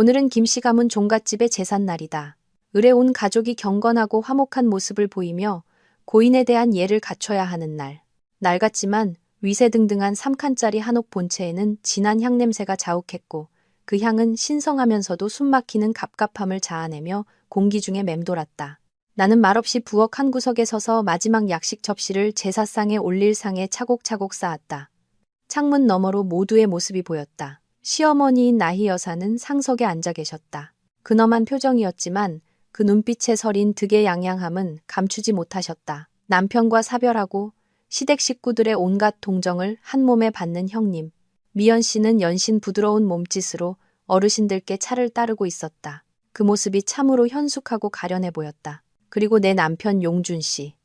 오늘은 김씨 가문 종갓집의 제삿날이다. 을에 온 가족이 경건하고 화목한 모습을 보이며 고인에 대한 예를 갖춰야 하는 날. 낡았지만 위세등등한 3칸짜리 한옥 본체에는 진한 향냄새가 자욱했고 그 향은 신성하면서도 숨막히는 갑갑함을 자아내며 공기 중에 맴돌았다. 나는 말없이 부엌 한 구석에 서서 마지막 약식 접시를 제사상에 올릴 상에 차곡차곡 쌓았다. 창문 너머로 모두의 모습이 보였다. 시어머니인 나희 여사는 상석에 앉아 계셨다. 근엄한 표정이었지만 그 눈빛에 서린 득의 양양함은 감추지 못하셨다. 남편과 사별하고 시댁 식구들의 온갖 동정을 한 몸에 받는 형님. 미연 씨는 연신 부드러운 몸짓으로 어르신들께 차를 따르고 있었다. 그 모습이 참으로 현숙하고 가련해 보였다. 그리고 내 남편 용준 씨.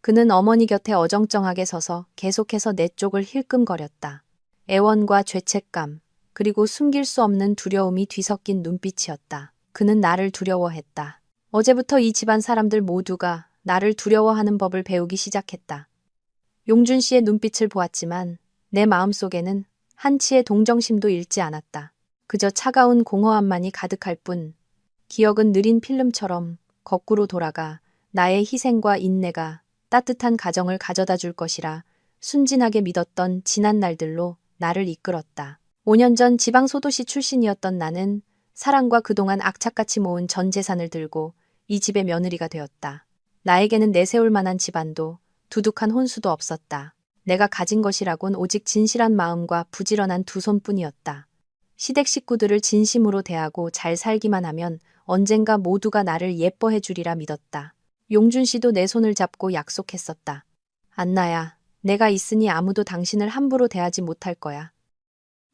그는 어머니 곁에 어정쩡하게 서서 계속해서 내 쪽을 힐끔거렸다. 애원과 죄책감, 그리고 숨길 수 없는 두려움이 뒤섞인 눈빛이었다. 그는 나를 두려워했다. 어제부터 이 집안 사람들 모두가 나를 두려워하는 법을 배우기 시작했다. 용준 씨의 눈빛을 보았지만 내 마음속에는 한치의 동정심도 잃지 않았다. 그저 차가운 공허함만이 가득할 뿐 기억은 느린 필름처럼 거꾸로 돌아가 나의 희생과 인내가 따뜻한 가정을 가져다 줄 것이라 순진하게 믿었던 지난 날들로 나를 이끌었다. 5년 전 지방소도시 출신이었던 나는 사랑과 그동안 악착같이 모은 전 재산을 들고 이 집의 며느리가 되었다. 나에게는 내세울 만한 집안도 두둑한 혼수도 없었다. 내가 가진 것이라곤 오직 진실한 마음과 부지런한 두 손뿐이었다. 시댁 식구들을 진심으로 대하고 잘 살기만 하면 언젠가 모두가 나를 예뻐해 주리라 믿었다. 용준 씨도 내 손을 잡고 약속했었다. 안나야, 내가 있으니 아무도 당신을 함부로 대하지 못할 거야.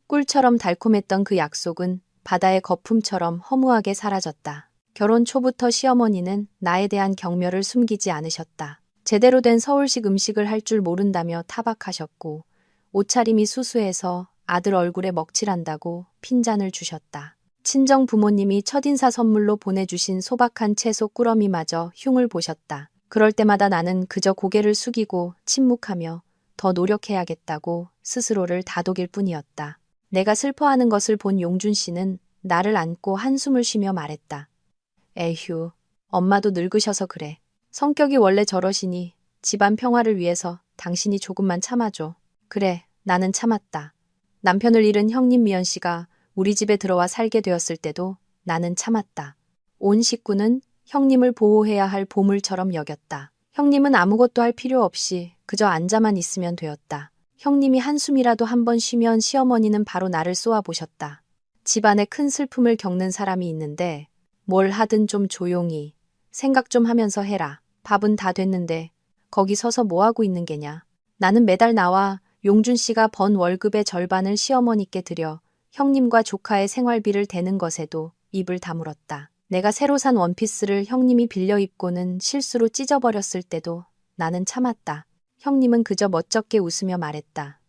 꿀처럼 달콤했던 그 약속은 바다의 거품처럼 허무하게 사라졌다. 결혼 초부터 시어머니는 나에 대한 경멸을 숨기지 않으셨다. 제대로 된 서울식 음식을 할 줄 모른다며 타박하셨고 옷차림이 수수해서 아들 얼굴에 먹칠한다고 핀잔을 주셨다. 친정 부모님이 첫인사 선물로 보내주신 소박한 채소 꾸러미마저 흉을 보셨다. 그럴 때마다 나는 그저 고개를 숙이고 침묵하며 더 노력해야겠다고 스스로를 다독일 뿐이었다. 내가 슬퍼하는 것을 본 용준 씨는 나를 안고 한숨을 쉬며 말했다. 에휴, 엄마도 늙으셔서 그래. 성격이 원래 저러시니 집안 평화를 위해서 당신이 조금만 참아줘. 그래, 나는 참았다. 남편을 잃은 형님 미연 씨가 우리 집에 들어와 살게 되었을 때도 나는 참았다. 온 식구는 형님을 보호해야 할 보물처럼 여겼다. 형님은 아무것도 할 필요 없이 그저 앉아만 있으면 되었다. 형님이 한숨이라도 한번 쉬면 시어머니는 바로 나를 쏘아보셨다. 집안에 큰 슬픔을 겪는 사람이 있는데 뭘 하든 좀 조용히 생각 좀 하면서 해라. 밥은 다 됐는데 거기 서서 뭐하고 있는 게냐. 나는 매달 나와 용준 씨가 번 월급의 절반을 시어머니께 드려 형님과 조카의 생활비를 대는 것에도 입을 다물었다. 내가 새로 산 원피스를 형님이 빌려 입고는 실수로 찢어버렸을 때도 나는 참았다. 형님은 그저 멋쩍게 웃으며 말했다.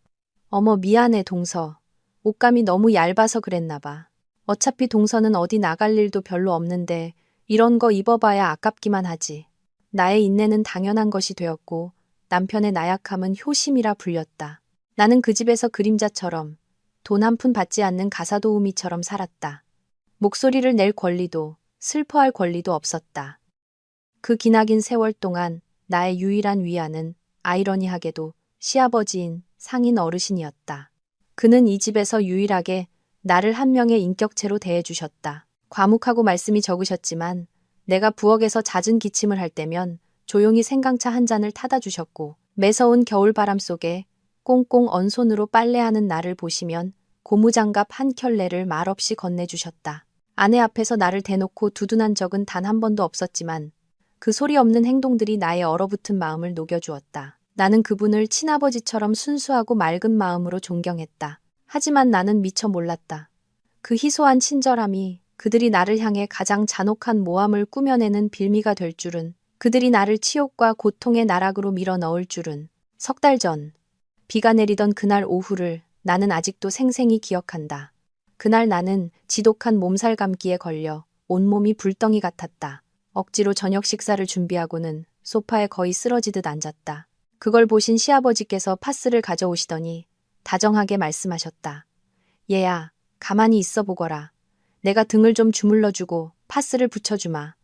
어머 미안해 동서. 옷감이 너무 얇아서 그랬나 봐. 어차피 동서는 어디 나갈 일도 별로 없는데 이런 거 입어봐야 아깝기만 하지. 나의 인내는 당연한 것이 되었고 남편의 나약함은 효심이라 불렸다. 나는 그 집에서 그림자처럼 돈 한 푼 받지 않는 가사도우미처럼 살았다. 목소리를 낼 권리도 슬퍼할 권리도 없었다. 그 기나긴 세월 동안 나의 유일한 위안은 아이러니하게도 시아버지인 상인 어르신이었다. 그는 이 집에서 유일하게 나를 한 명의 인격체로 대해주셨다. 과묵하고 말씀이 적으셨지만 내가 부엌에서 잦은 기침을 할 때면 조용히 생강차 한 잔을 타다 주셨고 매서운 겨울바람 속에 꽁꽁 언 손으로 빨래하는 나를 보시면 고무장갑 한 켤레를 말없이 건네주셨다. 아내 앞에서 나를 대놓고 두둔한 적은 단 한 번도 없었지만 그 소리 없는 행동들이 나의 얼어붙은 마음을 녹여주었다. 나는 그분을 친아버지처럼 순수하고 맑은 마음으로 존경했다. 하지만 나는 미처 몰랐다. 그 희소한 친절함이 그들이 나를 향해 가장 잔혹한 모함을 꾸며내는 빌미가 될 줄은, 그들이 나를 치욕과 고통의 나락으로 밀어 넣을 줄은. 석 달 전, 비가 내리던 그날 오후를 나는 아직도 생생히 기억한다. 그날 나는 지독한 몸살 감기에 걸려 온몸이 불덩이 같았다. 억지로 저녁 식사를 준비하고는 소파에 거의 쓰러지듯 앉았다. 그걸 보신 시아버지께서 파스를 가져오시더니 다정하게 말씀하셨다. 얘야, 가만히 있어 보거라. 내가 등을 좀 주물러주고 파스를 붙여주마.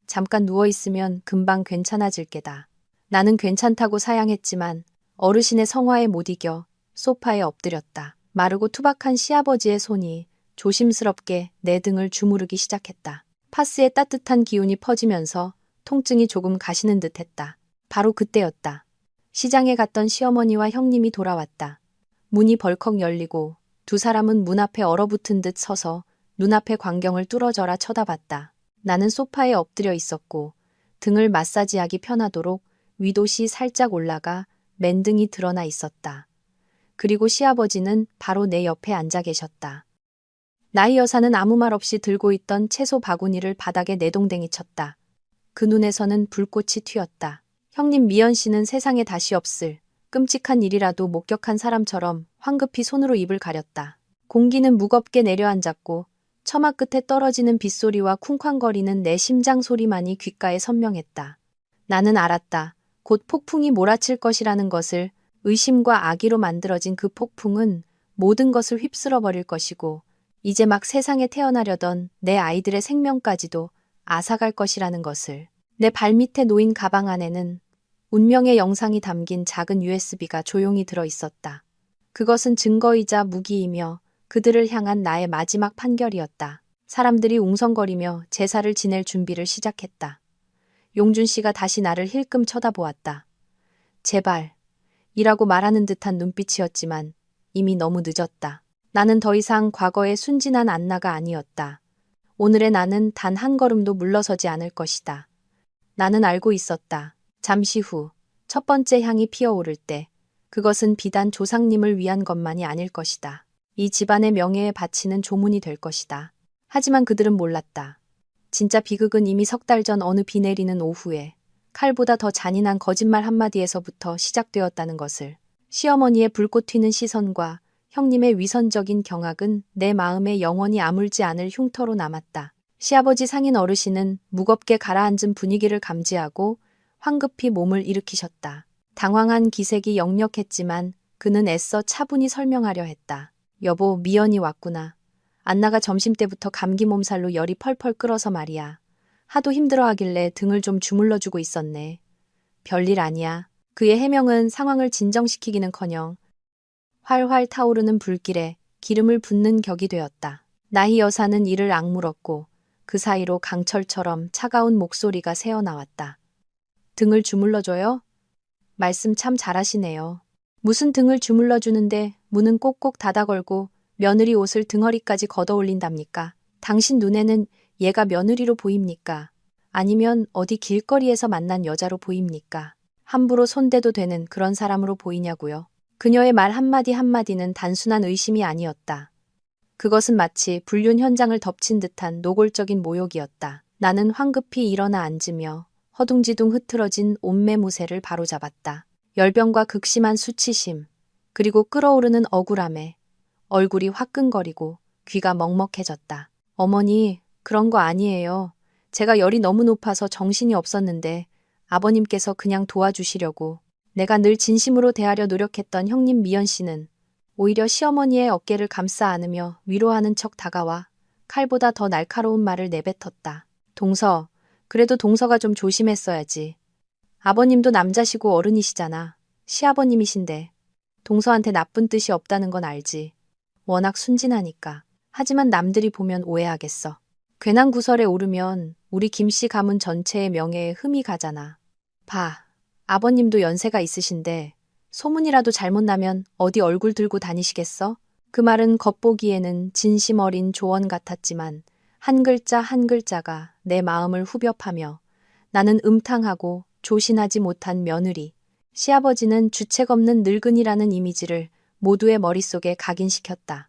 잠깐 누워있으면 금방 괜찮아질 게다. 나는 괜찮다고 사양했지만 어르신의 성화에 못 이겨 소파에 엎드렸다. 마르고 투박한 시아버지의 손이 조심스럽게 내 등을 주무르기 시작했다. 파스의 따뜻한 기운이 퍼지면서 통증이 조금 가시는 듯했다. 바로 그때였다. 시장에 갔던 시어머니와 형님이 돌아왔다. 문이 벌컥 열리고 두 사람은 문 앞에 얼어붙은 듯 서서 눈앞의 광경을 뚫어져라 쳐다봤다. 나는 소파에 엎드려 있었고 등을 마사지하기 편하도록 위도시 살짝 올라가 맨등이 드러나 있었다. 그리고 시아버지는 바로 내 옆에 앉아 계셨다. 나이 여사는 아무 말 없이 들고 있던 채소 바구니를 바닥에 내동댕이 쳤다. 그 눈에서는 불꽃이 튀었다. 형님 미연 씨는 세상에 다시 없을 끔찍한 일이라도 목격한 사람처럼 황급히 손으로 입을 가렸다. 공기는 무겁게 내려앉았고 처마 끝에 떨어지는 빗소리와 쿵쾅거리는 내 심장 소리만이 귓가에 선명했다. 나는 알았다. 곧 폭풍이 몰아칠 것이라는 것을. 의심과 악의로 만들어진 그 폭풍은 모든 것을 휩쓸어 버릴 것이고 이제 막 세상에 태어나려던 내 아이들의 생명까지도 앗아갈 것이라는 것을. 내 발밑에 놓인 가방 안에는 운명의 영상이 담긴 작은 USB가 조용히 들어 있었다. 그것은 증거이자 무기이며 그들을 향한 나의 마지막 판결이었다. 사람들이 웅성거리며 제사를 지낼 준비를 시작했다. 용준 씨가 다시 나를 힐끔 쳐다보았다. 제발, 이라고 말하는 듯한 눈빛이었지만 이미 너무 늦었다. 나는 더 이상 과거의 순진한 안나가 아니었다. 오늘의 나는 단 한 걸음도 물러서지 않을 것이다. 나는 알고 있었다. 잠시 후 첫 번째 향이 피어오를 때 그것은 비단 조상님을 위한 것만이 아닐 것이다. 이 집안의 명예에 바치는 조문이 될 것이다. 하지만 그들은 몰랐다. 진짜 비극은 이미 석 달 전 어느 비 내리는 오후에 칼보다 더 잔인한 거짓말 한마디에서부터 시작되었다는 것을. 시어머니의 불꽃 튀는 시선과 형님의 위선적인 경악은 내 마음에 영원히 아물지 않을 흉터로 남았다. 시아버지 상인 어르신은 무겁게 가라앉은 분위기를 감지하고 황급히 몸을 일으키셨다. 당황한 기색이 역력했지만 그는 애써 차분히 설명하려 했다. 여보, 미연이 왔구나. 안나가 점심때부터 감기 몸살로 열이 펄펄 끓어서 말이야. 하도 힘들어하길래 등을 좀 주물러주고 있었네. 별일 아니야. 그의 해명은 상황을 진정시키기는커녕 활활 타오르는 불길에 기름을 붓는 격이 되었다. 나희 여사는 이를 악물었고 그 사이로 강철처럼 차가운 목소리가 새어나왔다. 등을 주물러줘요? 말씀 참 잘하시네요. 무슨 등을 주물러주는데 문은 꼭꼭 닫아 걸고 며느리 옷을 등허리까지 걷어올린답니까? 당신 눈에는 얘가 며느리로 보입니까? 아니면 어디 길거리에서 만난 여자로 보입니까? 함부로 손대도 되는 그런 사람으로 보이냐고요? 그녀의 말 한마디 한마디는 단순한 의심이 아니었다. 그것은 마치 불륜 현장을 덮친 듯한 노골적인 모욕이었다. 나는 황급히 일어나 앉으며 허둥지둥 흐트러진 옷매무새를 바로잡았다. 열병과 극심한 수치심, 그리고 끓어오르는 억울함에 얼굴이 화끈거리고 귀가 먹먹해졌다. 어머니, 그런 거 아니에요. 제가 열이 너무 높아서 정신이 없었는데 아버님께서 그냥 도와주시려고. 내가 늘 진심으로 대하려 노력했던 형님 미연 씨는 오히려 시어머니의 어깨를 감싸 안으며 위로하는 척 다가와 칼보다 더 날카로운 말을 내뱉었다. 동서, 그래도 동서가 좀 조심했어야지. 아버님도 남자시고 어른이시잖아. 시아버님이신데. 동서한테 나쁜 뜻이 없다는 건 알지. 워낙 순진하니까. 하지만 남들이 보면 오해하겠어. 괜한 구설에 오르면 우리 김씨 가문 전체의 명예에 흠이 가잖아. 봐, 아버님도 연세가 있으신데 소문이라도 잘못 나면 어디 얼굴 들고 다니시겠어? 그 말은 겉보기에는 진심 어린 조언 같았지만 한 글자 한 글자가 내 마음을 후벼 파며 나는 음탕하고 조신하지 못한 며느리, 시아버지는 주책 없는 늙은이라는 이미지를 모두의 머릿속에 각인시켰다.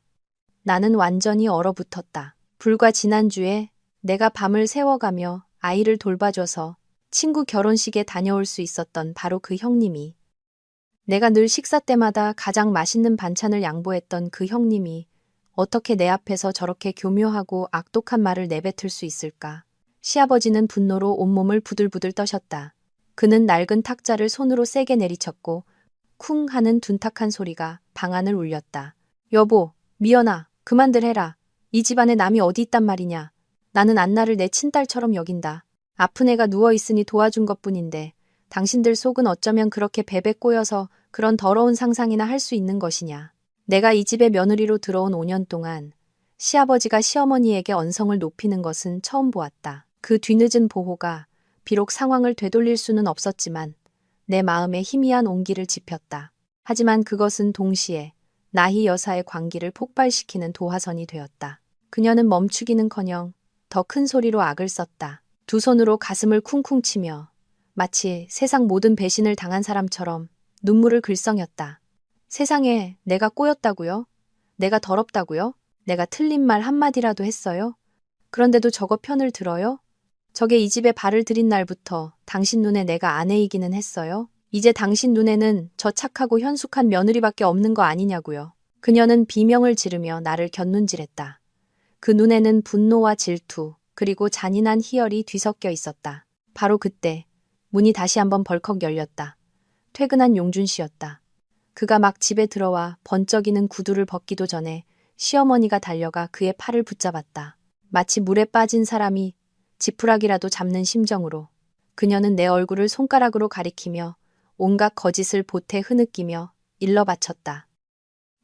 나는 완전히 얼어붙었다. 불과 지난주에 내가 밤을 새워가며 아이를 돌봐줘서 친구 결혼식에 다녀올 수 있었던 바로 그 형님이, 내가 늘 식사 때마다 가장 맛있는 반찬을 양보했던 그 형님이 어떻게 내 앞에서 저렇게 교묘하고 악독한 말을 내뱉을 수 있을까? 시아버지는 분노로 온몸을 부들부들 떠셨다. 그는 낡은 탁자를 손으로 세게 내리쳤고 쿵 하는 둔탁한 소리가 방 안을 울렸다. 여보, 미연아, 그만들 해라. 이 집안에 남이 어디 있단 말이냐. 나는 안나를 내 친딸처럼 여긴다. 아픈 애가 누워있으니 도와준 것뿐인데 당신들 속은 어쩌면 그렇게 뱀에 꼬여서 그런 더러운 상상이나 할 수 있는 것이냐. 내가 이 집에 며느리로 들어온 5년 동안 시아버지가 시어머니에게 언성을 높이는 것은 처음 보았다. 그 뒤늦은 보호가 비록 상황을 되돌릴 수는 없었지만 내 마음에 희미한 온기를 지폈다. 하지만 그것은 동시에 나희 여사의 광기를 폭발시키는 도화선이 되었다. 그녀는 멈추기는커녕 더 큰 소리로 악을 썼다. 두 손으로 가슴을 쿵쿵 치며 마치 세상 모든 배신을 당한 사람처럼 눈물을 글썽였다. 세상에 내가 꼬였다고요? 내가 더럽다고요? 내가 틀린 말 한마디라도 했어요? 그런데도 저거 편을 들어요? 저게 이 집에 발을 들인 날부터 당신 눈에 내가 아내이기는 했어요? 이제 당신 눈에는 저 착하고 현숙한 며느리밖에 없는 거 아니냐고요. 그녀는 비명을 지르며 나를 곁눈질했다. 그 눈에는 분노와 질투 그리고 잔인한 희열이 뒤섞여 있었다. 바로 그때 문이 다시 한번 벌컥 열렸다. 퇴근한 용준 씨였다. 그가 막 집에 들어와 번쩍이는 구두를 벗기도 전에 시어머니가 달려가 그의 팔을 붙잡았다. 마치 물에 빠진 사람이 지푸라기라도 잡는 심정으로 그녀는 내 얼굴을 손가락으로 가리키며 온갖 거짓을 보태 흐느끼며 일러 바쳤다.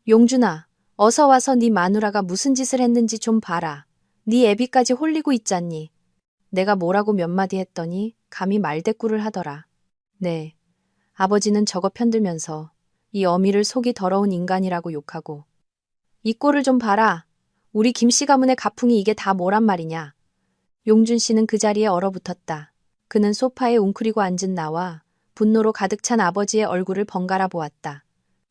용준아, 어서 와서 네 마누라가 무슨 짓을 했는지 좀 봐라. 네 애비까지 홀리고 있잖니. 내가 뭐라고 몇 마디 했더니 감히 말대꾸를 하더라. 네, 아버지는 저거 편들면서 이 어미를 속이 더러운 인간이라고 욕하고 이 꼴을 좀 봐라. 우리 김씨 가문의 가풍이 이게 다 뭐란 말이냐. 용준 씨는 그 자리에 얼어붙었다. 그는 소파에 웅크리고 앉은 나와 분노로 가득 찬 아버지의 얼굴을 번갈아 보았다.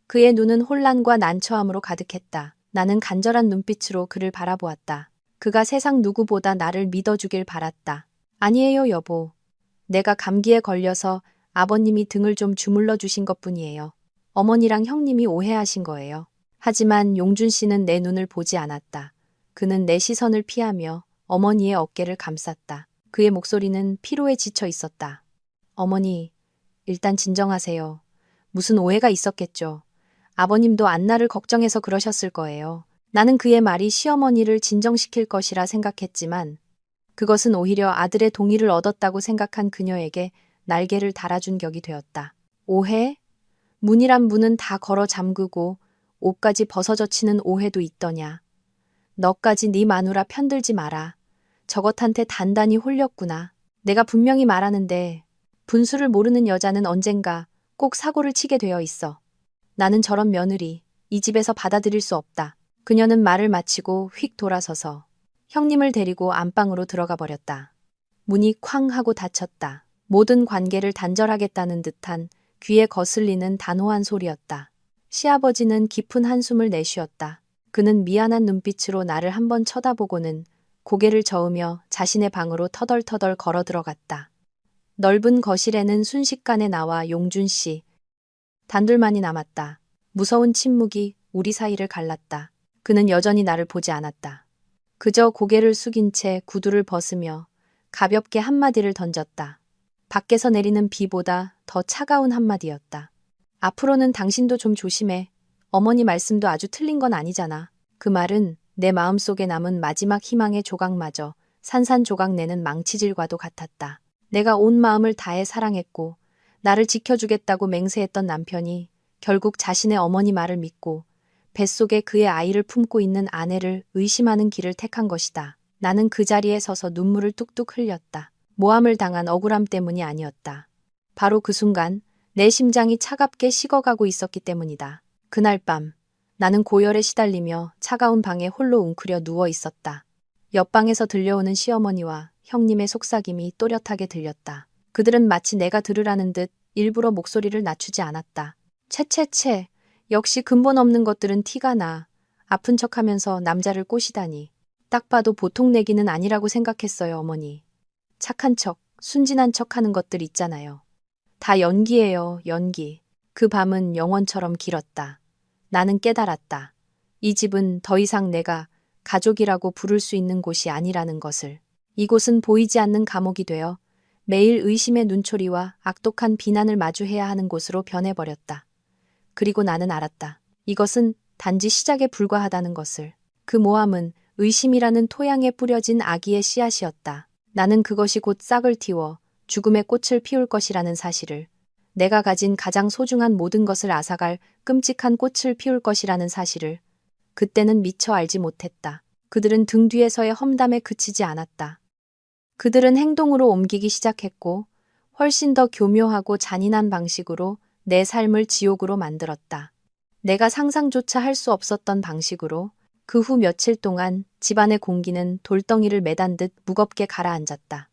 그의 눈은 혼란과 난처함으로 가득했다. 나는 간절한 눈빛으로 그를 바라보았다. 그가 세상 누구보다 나를 믿어주길 바랐다. 아니에요, 여보. 내가 감기에 걸려서 아버님이 등을 좀 주물러 주신 것뿐이에요. 어머니랑 형님이 오해하신 거예요. 하지만 용준 씨는 내 눈을 보지 않았다. 그는 내 시선을 피하며 어머니의 어깨를 감쌌다. 그의 목소리는 피로에 지쳐 있었다. 어머니, 일단 진정하세요. 무슨 오해가 있었겠죠. 아버님도 안나를 걱정해서 그러셨을 거예요. 나는 그의 말이 시어머니를 진정시킬 것이라 생각했지만 그것은 오히려 아들의 동의를 얻었다고 생각한 그녀에게 날개를 달아준 격이 되었다. 오해? 문이란 문은 다 걸어 잠그고 옷까지 벗어젖히는 오해도 있더냐. 너까지 네 마누라 편들지 마라. 저것한테 단단히 홀렸구나. 내가 분명히 말하는데 분수를 모르는 여자는 언젠가 꼭 사고를 치게 되어 있어. 나는 저런 며느리 이 집에서 받아들일 수 없다. 그녀는 말을 마치고 휙 돌아서서 형님을 데리고 안방으로 들어가 버렸다. 문이 쾅 하고 닫혔다. 모든 관계를 단절하겠다는 듯한 귀에 거슬리는 단호한 소리였다. 시아버지는 깊은 한숨을 내쉬었다. 그는 미안한 눈빛으로 나를 한번 쳐다보고는 고개를 저으며 자신의 방으로 터덜터덜 걸어 들어갔다. 넓은 거실에는 순식간에 나와 용준 씨. 단둘만이 남았다. 무서운 침묵이 우리 사이를 갈랐다. 그는 여전히 나를 보지 않았다. 그저 고개를 숙인 채 구두를 벗으며 가볍게 한마디를 던졌다. 밖에서 내리는 비보다 더 차가운 한마디였다. 앞으로는 당신도 좀 조심해. 어머니 말씀도 아주 틀린 건 아니잖아. 그 말은 내 마음속에 남은 마지막 희망의 조각마저 산산조각 내는 망치질과도 같았다. 내가 온 마음을 다해 사랑했고 나를 지켜주겠다고 맹세했던 남편이 결국 자신의 어머니 말을 믿고 뱃속에 그의 아이를 품고 있는 아내를 의심하는 길을 택한 것이다. 나는 그 자리에 서서 눈물을 뚝뚝 흘렸다. 모함을 당한 억울함 때문이 아니었다. 바로 그 순간 내 심장이 차갑게 식어가고 있었기 때문이다. 그날 밤 나는 고열에 시달리며 차가운 방에 홀로 웅크려 누워 있었다. 옆방에서 들려오는 시어머니와 형님의 속삭임이 또렷하게 들렸다. 그들은 마치 내가 들으라는 듯 일부러 목소리를 낮추지 않았다. 채채채, 역시 근본 없는 것들은 티가 나. 아픈 척하면서 남자를 꼬시다니. 딱 봐도 보통 내기는 아니라고 생각했어요, 어머니. 착한 척, 순진한 척하는 것들 있잖아요. 다 연기예요, 연기. 그 밤은 영원처럼 길었다. 나는 깨달았다. 이 집은 더 이상 내가 가족이라고 부를 수 있는 곳이 아니라는 것을. 이곳은 보이지 않는 감옥이 되어 매일 의심의 눈초리와 악독한 비난을 마주해야 하는 곳으로 변해버렸다. 그리고 나는 알았다. 이것은 단지 시작에 불과하다는 것을. 그 모함은 의심이라는 토양에 뿌려진 아기의 씨앗이었다. 나는 그것이 곧 싹을 틔워 죽음의 꽃을 피울 것이라는 사실을, 내가 가진 가장 소중한 모든 것을 앗아갈 끔찍한 꽃을 피울 것이라는 사실을 그때는 미처 알지 못했다. 그들은 등 뒤에서의 험담에 그치지 않았다. 그들은 행동으로 옮기기 시작했고 훨씬 더 교묘하고 잔인한 방식으로 내 삶을 지옥으로 만들었다. 내가 상상조차 할 수 없었던 방식으로 그 후 며칠 동안 집안의 공기는 돌덩이를 매단 듯 무겁게 가라앉았다.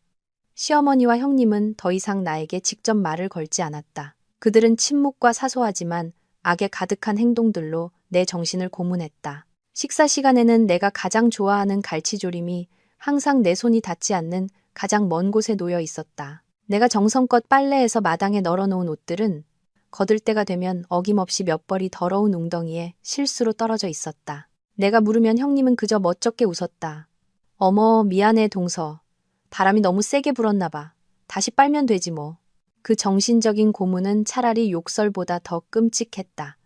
시어머니와 형님은 더 이상 나에게 직접 말을 걸지 않았다. 그들은 침묵과 사소하지만 악에 가득한 행동들로 내 정신을 고문했다. 식사 시간에는 내가 가장 좋아하는 갈치조림이 항상 내 손이 닿지 않는 가장 먼 곳에 놓여 있었다. 내가 정성껏 빨래해서 마당에 널어놓은 옷들은 거들 때가 되면 어김없이 몇 벌이 더러운 웅덩이에 실수로 떨어져 있었다. 내가 물으면 형님은 그저 멋쩍게 웃었다. 어머, 미안해 동서. 바람이 너무 세게 불었나 봐. 다시 빨면 되지 뭐. 그 정신적인 고문은 차라리 욕설보다 더 끔찍했다.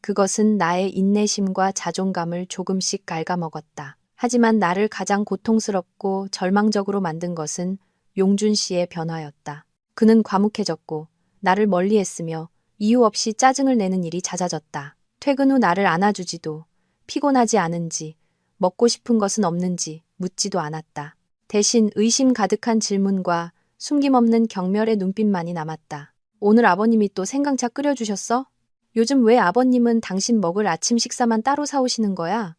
그것은 나의 인내심과 자존감을 조금씩 갉아먹었다. 하지만 나를 가장 고통스럽고 절망적으로 만든 것은 용준 씨의 변화였다. 그는 과묵해졌고 나를 멀리했으며 이유 없이 짜증을 내는 일이 잦아졌다. 퇴근 후 나를 안아주지도, 피곤하지 않은지, 먹고 싶은 것은 없는지 묻지도 않았다. 대신 의심 가득한 질문과 숨김없는 경멸의 눈빛만이 남았다. 오늘 아버님이 또 생강차 끓여주셨어? 요즘 왜 아버님은 당신 먹을 아침 식사만 따로 사오시는 거야?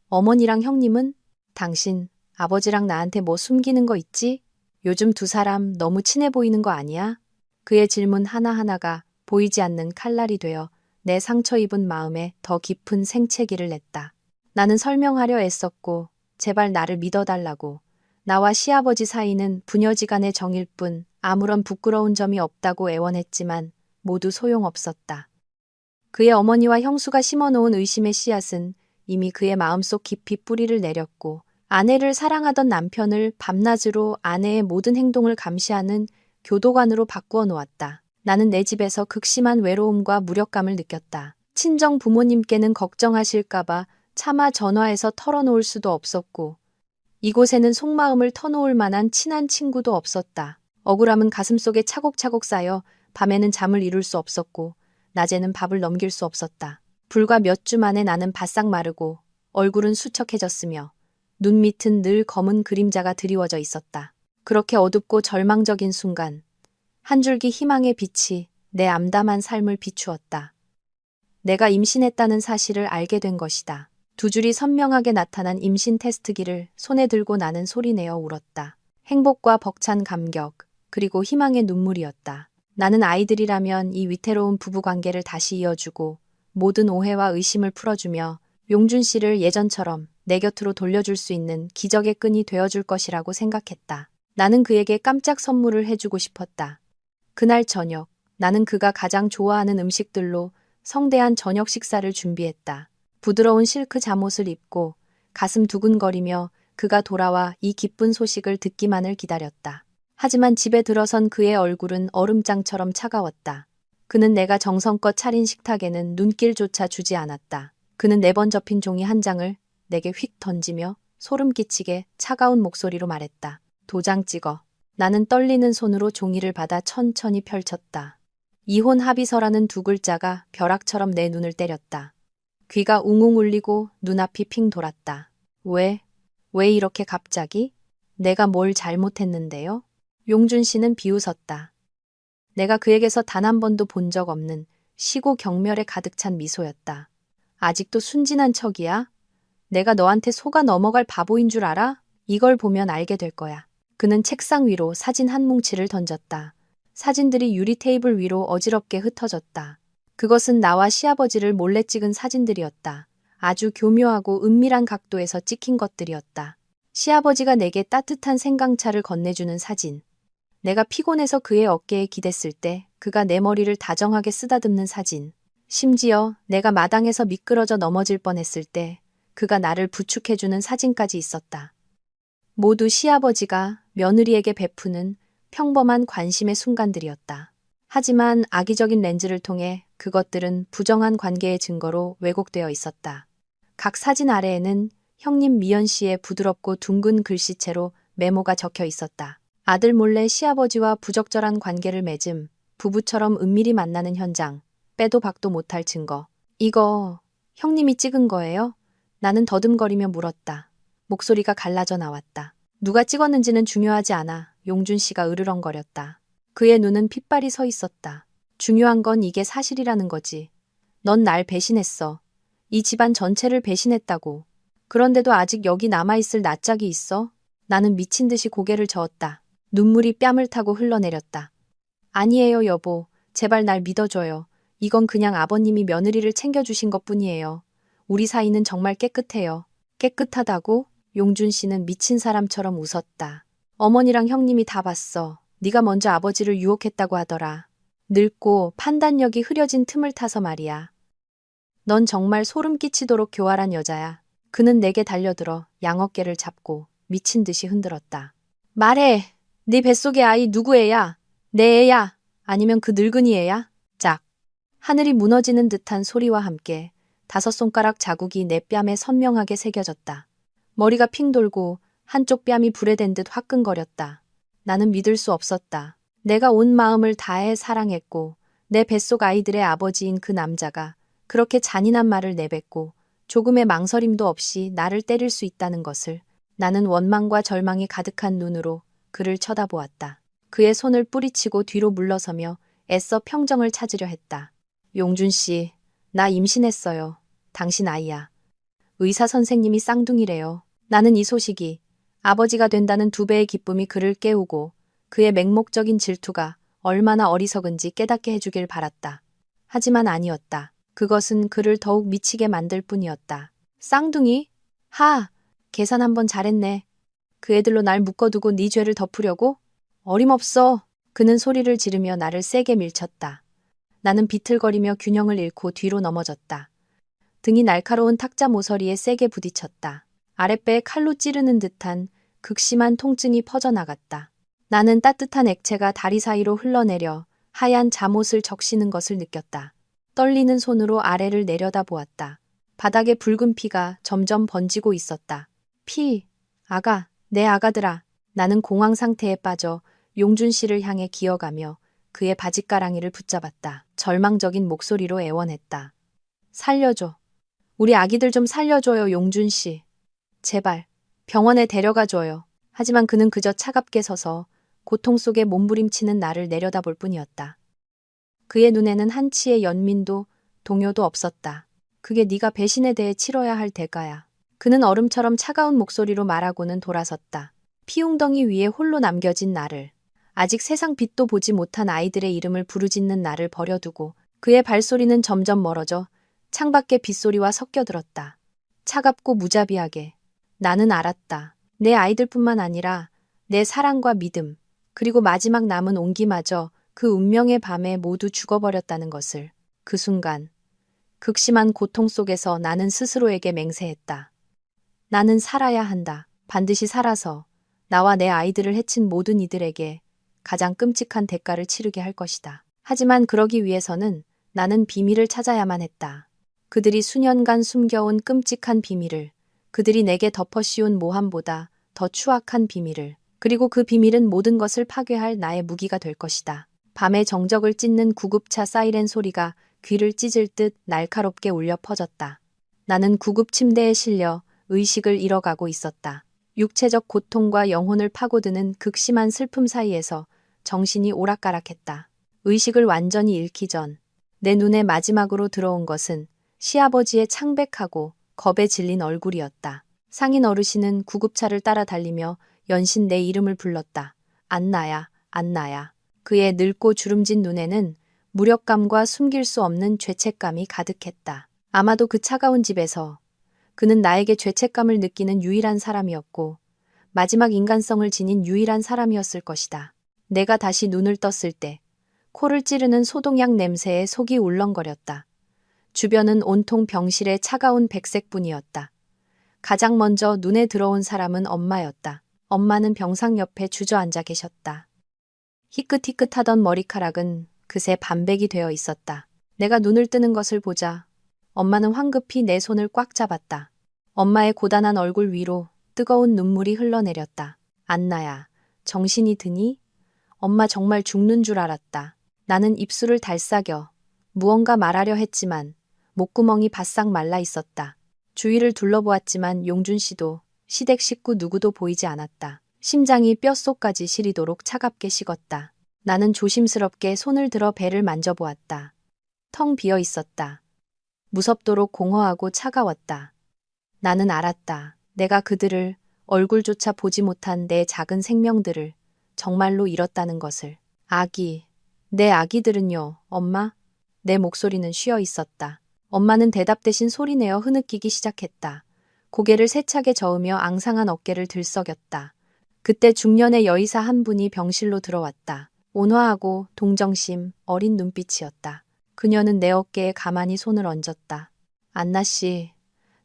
어머니랑 형님은? 당신, 아버지랑 나한테 뭐 숨기는 거 있지? 요즘 두 사람 너무 친해 보이는 거 아니야? 그의 질문 하나하나가 보이지 않는 칼날이 되어 내 상처 입은 마음에 더 깊은 생채기를 냈다. 나는 설명하려 애썼고 제발 나를 믿어달라고. 나와 시아버지 사이는 부녀지간의 정일 뿐 아무런 부끄러운 점이 없다고 애원했지만 모두 소용없었다. 그의 어머니와 형수가 심어놓은 의심의 씨앗은 이미 그의 마음속 깊이 뿌리를 내렸고 아내를 사랑하던 남편을 밤낮으로 아내의 모든 행동을 감시하는 교도관으로 바꾸어 놓았다. 나는 내 집에서 극심한 외로움과 무력감을 느꼈다. 친정 부모님께는 걱정하실까봐 차마 전화해서 털어놓을 수도 없었고 이곳에는 속마음을 터놓을 만한 친한 친구도 없었다. 억울함은 가슴속에 차곡차곡 쌓여 밤에는 잠을 이룰 수 없었고 낮에는 밥을 넘길 수 없었다. 불과 몇 주 만에 나는 바싹 마르고 얼굴은 수척해졌으며 눈 밑은 늘 검은 그림자가 드리워져 있었다. 그렇게 어둡고 절망적인 순간 한 줄기 희망의 빛이 내 암담한 삶을 비추었다. 내가 임신했다는 사실을 알게 된 것이다. 두 줄이 선명하게 나타난 임신 테스트기를 손에 들고 나는 소리내어 울었다. 행복과 벅찬 감격, 그리고 희망의 눈물이었다. 나는 아이들이라면 이 위태로운 부부관계를 다시 이어주고 모든 오해와 의심을 풀어주며 용준 씨를 예전처럼 내 곁으로 돌려줄 수 있는 기적의 끈이 되어줄 것이라고 생각했다. 나는 그에게 깜짝 선물을 해주고 싶었다. 그날 저녁, 나는 그가 가장 좋아하는 음식들로 성대한 저녁 식사를 준비했다. 부드러운 실크 잠옷을 입고 가슴 두근거리며 그가 돌아와 이 기쁜 소식을 듣기만을 기다렸다. 하지만 집에 들어선 그의 얼굴은 얼음장처럼 차가웠다. 그는 내가 정성껏 차린 식탁에는 눈길조차 주지 않았다. 그는 4번 접힌 종이 한 장을 내게 휙 던지며 소름 끼치게 차가운 목소리로 말했다. 도장 찍어. 나는 떨리는 손으로 종이를 받아 천천히 펼쳤다. 이혼 합의서라는 2글자가 벼락처럼 내 눈을 때렸다. 귀가 웅웅 울리고 눈앞이 핑 돌았다. 왜 이렇게 갑자기? 내가 뭘 잘못했는데요? 용준 씨는 비웃었다. 내가 그에게서 단 한 번도 본 적 없는 시고 경멸에 가득 찬 미소였다. 아직도 순진한 척이야? 내가 너한테 속아 넘어갈 바보인 줄 알아? 이걸 보면 알게 될 거야. 그는 책상 위로 사진 한 뭉치를 던졌다. 사진들이 유리 테이블 위로 어지럽게 흩어졌다. 그것은 나와 시아버지를 몰래 찍은 사진들이었다. 아주 교묘하고 은밀한 각도에서 찍힌 것들이었다. 시아버지가 내게 따뜻한 생강차를 건네주는 사진. 내가 피곤해서 그의 어깨에 기댔을 때 그가 내 머리를 다정하게 쓰다듬는 사진. 심지어 내가 마당에서 미끄러져 넘어질 뻔했을 때 그가 나를 부축해주는 사진까지 있었다. 모두 시아버지가 며느리에게 베푸는 평범한 관심의 순간들이었다. 하지만 악의적인 렌즈를 통해 그것들은 부정한 관계의 증거로 왜곡되어 있었다. 각 사진 아래에는 형님 미연 씨의 부드럽고 둥근 글씨체로 메모가 적혀 있었다. 아들 몰래 시아버지와 부적절한 관계를 맺음, 부부처럼 은밀히 만나는 현장, 빼도 박도 못할 증거. 이거 형님이 찍은 거예요? 나는 더듬거리며 물었다. 목소리가 갈라져 나왔다. 누가 찍었는지는 중요하지 않아. 용준 씨가 으르렁거렸다. 그의 눈은 핏발이 서 있었다. 중요한 건 이게 사실이라는 거지. 넌 날 배신했어. 이 집안 전체를 배신했다고. 그런데도 아직 여기 남아있을 낯짝이 있어? 나는 미친 듯이 고개를 저었다. 눈물이 뺨을 타고 흘러내렸다. 아니에요, 여보. 제발 날 믿어줘요. 이건 그냥 아버님이 며느리를 챙겨주신 것뿐이에요. 우리 사이는 정말 깨끗해요. 깨끗하다고? 용준 씨는 미친 사람처럼 웃었다. 어머니랑 형님이 다 봤어. 네가 먼저 아버지를 유혹했다고 하더라. 늙고 판단력이 흐려진 틈을 타서 말이야. 넌 정말 소름 끼치도록 교활한 여자야. 그는 내게 달려들어 양어깨를 잡고 미친 듯이 흔들었다. 말해! 네 뱃속의 아이 누구 애야? 내 애야? 아니면 그 늙은이 애야? 짝! 하늘이 무너지는 듯한 소리와 함께 5손가락 자국이 내 뺨에 선명하게 새겨졌다. 머리가 핑 돌고 한쪽 뺨이 불에 댄 듯 화끈거렸다. 나는 믿을 수 없었다. 내가 온 마음을 다해 사랑했고 내 뱃속 아이들의 아버지인 그 남자가 그렇게 잔인한 말을 내뱉고 조금의 망설임도 없이 나를 때릴 수 있다는 것을 나는 원망과 절망이 가득한 눈으로 그를 쳐다보았다. 그의 손을 뿌리치고 뒤로 물러서며 애써 평정을 찾으려 했다. 용준 씨, 나 임신했어요. 당신 아이야. 의사 선생님이 쌍둥이래요. 나는 이 소식이 아버지가 된다는 2배의 기쁨이 그를 깨우고 그의 맹목적인 질투가 얼마나 어리석은지 깨닫게 해주길 바랐다. 하지만 아니었다. 그것은 그를 더욱 미치게 만들 뿐이었다. 쌍둥이? 하! 계산 한번 잘했네. 그 애들로 날 묶어두고 네 죄를 덮으려고? 어림없어. 그는 소리를 지르며 나를 세게 밀쳤다. 나는 비틀거리며 균형을 잃고 뒤로 넘어졌다. 등이 날카로운 탁자 모서리에 세게 부딪혔다. 아랫배에 칼로 찌르는 듯한 극심한 통증이 퍼져나갔다. 나는 따뜻한 액체가 다리 사이로 흘러내려 하얀 잠옷을 적시는 것을 느꼈다. 떨리는 손으로 아래를 내려다보았다. 바닥에 붉은 피가 점점 번지고 있었다. 피, 아가, 내 아가들아. 나는 공황 상태에 빠져 용준 씨를 향해 기어가며 그의 바짓가랑이를 붙잡았다. 절망적인 목소리로 애원했다. 살려줘. 우리 아기들 좀 살려줘요, 용준 씨. 제발, 병원에 데려가줘요. 하지만 그는 그저 차갑게 서서 고통 속에 몸부림치는 나를 내려다볼 뿐이었다. 그의 눈에는 한치의 연민도 동요도 없었다. 그게 네가 배신에 대해 치러야 할 대가야. 그는 얼음처럼 차가운 목소리로 말하고는 돌아섰다. 피웅덩이 위에 홀로 남겨진 나를, 아직 세상 빛도 보지 못한 아이들의 이름을 부르짖는 나를 버려두고 그의 발소리는 점점 멀어져 창밖의 빗소리와 섞여들었다. 차갑고 무자비하게. 나는 알았다. 내 아이들뿐만 아니라 내 사랑과 믿음, 그리고 마지막 남은 온기마저 그 운명의 밤에 모두 죽어버렸다는 것을. 그 순간 극심한 고통 속에서 나는 스스로에게 맹세했다. 나는 살아야 한다. 반드시 살아서 나와 내 아이들을 해친 모든 이들에게 가장 끔찍한 대가를 치르게 할 것이다. 하지만 그러기 위해서는 나는 비밀을 찾아야만 했다. 그들이 수년간 숨겨온 끔찍한 비밀을, 그들이 내게 덮어씌운 모함보다 더 추악한 비밀을, 그리고 그 비밀은 모든 것을 파괴할 나의 무기가 될 것이다. 밤의 정적을 찢는 구급차 사이렌 소리가 귀를 찢을 듯 날카롭게 울려 퍼졌다. 나는 구급 침대에 실려 의식을 잃어가고 있었다. 육체적 고통과 영혼을 파고드는 극심한 슬픔 사이에서 정신이 오락가락했다. 의식을 완전히 잃기 전 내 눈에 마지막으로 들어온 것은 시아버지의 창백하고 겁에 질린 얼굴이었다. 상인 어르신은 구급차를 따라 달리며 연신 내 이름을 불렀다. 안나야, 안나야. 그의 늙고 주름진 눈에는 무력감과 숨길 수 없는 죄책감이 가득했다. 아마도 그 차가운 집에서 그는 나에게 죄책감을 느끼는 유일한 사람이었고 마지막 인간성을 지닌 유일한 사람이었을 것이다. 내가 다시 눈을 떴을 때 코를 찌르는 소독약 냄새에 속이 울렁거렸다. 주변은 온통 병실의 차가운 백색뿐이었다. 가장 먼저 눈에 들어온 사람은 엄마였다. 엄마는 병상 옆에 주저앉아 계셨다. 희끗희끗하던 머리카락은 그새 반백이 되어 있었다. 내가 눈을 뜨는 것을 보자 엄마는 황급히 내 손을 꽉 잡았다. 엄마의 고단한 얼굴 위로 뜨거운 눈물이 흘러내렸다. 안나야, 정신이 드니? 엄마 정말 죽는 줄 알았다. 나는 입술을 달싹여 무언가 말하려 했지만 목구멍이 바싹 말라 있었다. 주위를 둘러보았지만 용준 씨도 시댁 식구 누구도 보이지 않았다. 심장이 뼛속까지 시리도록 차갑게 식었다. 나는 조심스럽게 손을 들어 배를 만져보았다. 텅 비어 있었다. 무섭도록 공허하고 차가웠다. 나는 알았다. 내가 그들을, 얼굴조차 보지 못한 내 작은 생명들을 정말로 잃었다는 것을. 아기, 내 아기들은요, 엄마? 내 목소리는 쉬어 있었다. 엄마는 대답 대신 소리내어 흐느끼기 시작했다. 고개를 세차게 저으며 앙상한 어깨를 들썩였다. 그때 중년의 여의사 한 분이 병실로 들어왔다. 온화하고 동정심 어린 눈빛이었다. 그녀는 내 어깨에 가만히 손을 얹었다. 안나 씨,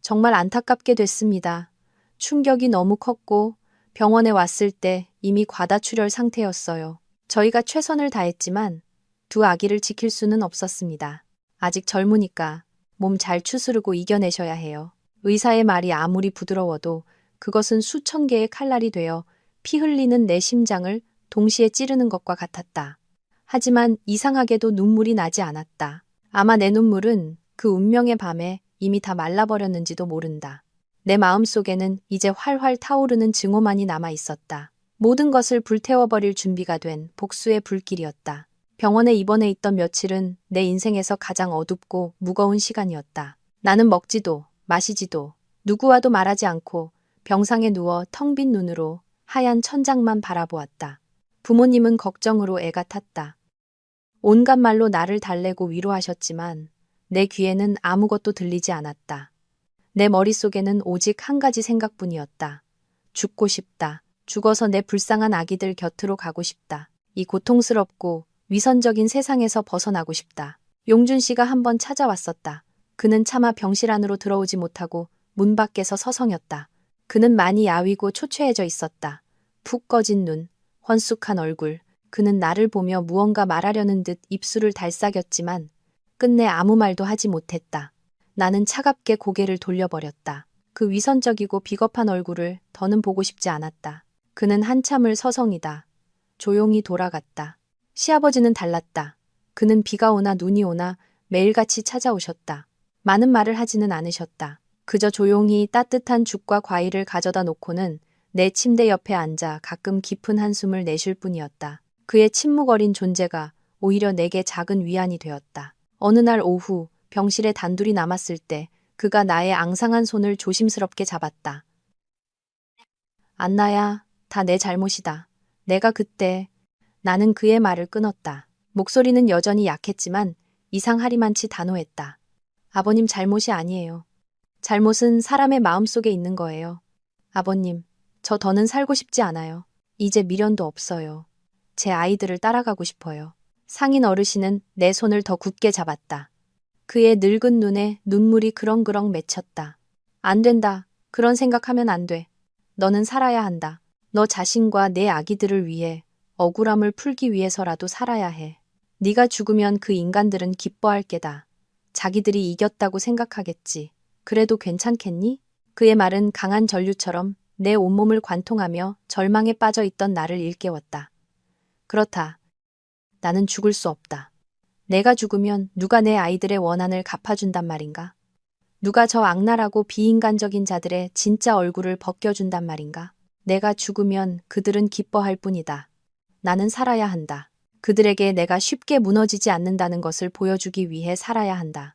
정말 안타깝게 됐습니다. 충격이 너무 컸고 병원에 왔을 때 이미 과다출혈 상태였어요. 저희가 최선을 다했지만 두 아기를 지킬 수는 없었습니다. 아직 젊으니까 몸 잘 추스르고 이겨내셔야 해요. 의사의 말이 아무리 부드러워도 그것은 수천 개의 칼날이 되어 피 흘리는 내 심장을 동시에 찌르는 것과 같았다. 하지만 이상하게도 눈물이 나지 않았다. 아마 내 눈물은 그 운명의 밤에 이미 다 말라버렸는지도 모른다. 내 마음속에는 이제 활활 타오르는 증오만이 남아 있었다. 모든 것을 불태워버릴 준비가 된 복수의 불길이었다. 병원에 입원해 있던 며칠은 내 인생에서 가장 어둡고 무거운 시간이었다. 나는 먹지도 마시지도 누구와도 말하지 않고 병상에 누워 텅 빈 눈으로 하얀 천장만 바라보았다. 부모님은 걱정으로 애가 탔다. 온갖 말로 나를 달래고 위로하셨지만 내 귀에는 아무것도 들리지 않았다. 내 머릿속에는 오직 한 가지 생각뿐이었다. 죽고 싶다. 죽어서 내 불쌍한 아기들 곁으로 가고 싶다. 이 고통스럽고 위선적인 세상에서 벗어나고 싶다. 용준 씨가 한번 찾아왔었다. 그는 차마 병실 안으로 들어오지 못하고 문 밖에서 서성였다. 그는 많이 야위고 초췌해져 있었다. 푹 꺼진 눈, 헌숙한 얼굴. 그는 나를 보며 무언가 말하려는 듯 입술을 달싹였지만 끝내 아무 말도 하지 못했다. 나는 차갑게 고개를 돌려버렸다. 그 위선적이고 비겁한 얼굴을 더는 보고 싶지 않았다. 그는 한참을 서성이다. 조용히 돌아갔다. 시아버지는 달랐다. 그는 비가 오나 눈이 오나 매일같이 찾아오셨다. 많은 말을 하지는 않으셨다. 그저 조용히 따뜻한 죽과 과일을 가져다 놓고는 내 침대 옆에 앉아 가끔 깊은 한숨을 내쉴 뿐이었다. 그의 침묵 어린 존재가 오히려 내게 작은 위안이 되었다. 어느 날 오후 병실에 단둘이 남았을 때 그가 나의 앙상한 손을 조심스럽게 잡았다. 안나야, 다 내 잘못이다. 내가 그때... 나는 그의 말을 끊었다. 목소리는 여전히 약했지만 이상하리만치 단호했다. 아버님 잘못이 아니에요. 잘못은 사람의 마음속에 있는 거예요. 아버님, 저 더는 살고 싶지 않아요. 이제 미련도 없어요. 제 아이들을 따라가고 싶어요. 상인 어르신은 내 손을 더 굳게 잡았다. 그의 늙은 눈에 눈물이 그렁그렁 맺혔다. 안 된다. 그런 생각하면 안 돼. 너는 살아야 한다. 너 자신과 내 아기들을 위해 억울함을 풀기 위해서라도 살아야 해. 네가 죽으면 그 인간들은 기뻐할 게다. 자기들이 이겼다고 생각하겠지. 그래도 괜찮겠니? 그의 말은 강한 전류처럼 내 온몸을 관통하며 절망에 빠져 있던 나를 일깨웠다. 그렇다. 나는 죽을 수 없다. 내가 죽으면 누가 내 아이들의 원한을 갚아준단 말인가? 누가 저 악랄하고 비인간적인 자들의 진짜 얼굴을 벗겨준단 말인가? 내가 죽으면 그들은 기뻐할 뿐이다. 나는 살아야 한다. 그들에게 내가 쉽게 무너지지 않는다는 것을 보여주기 위해 살아야 한다.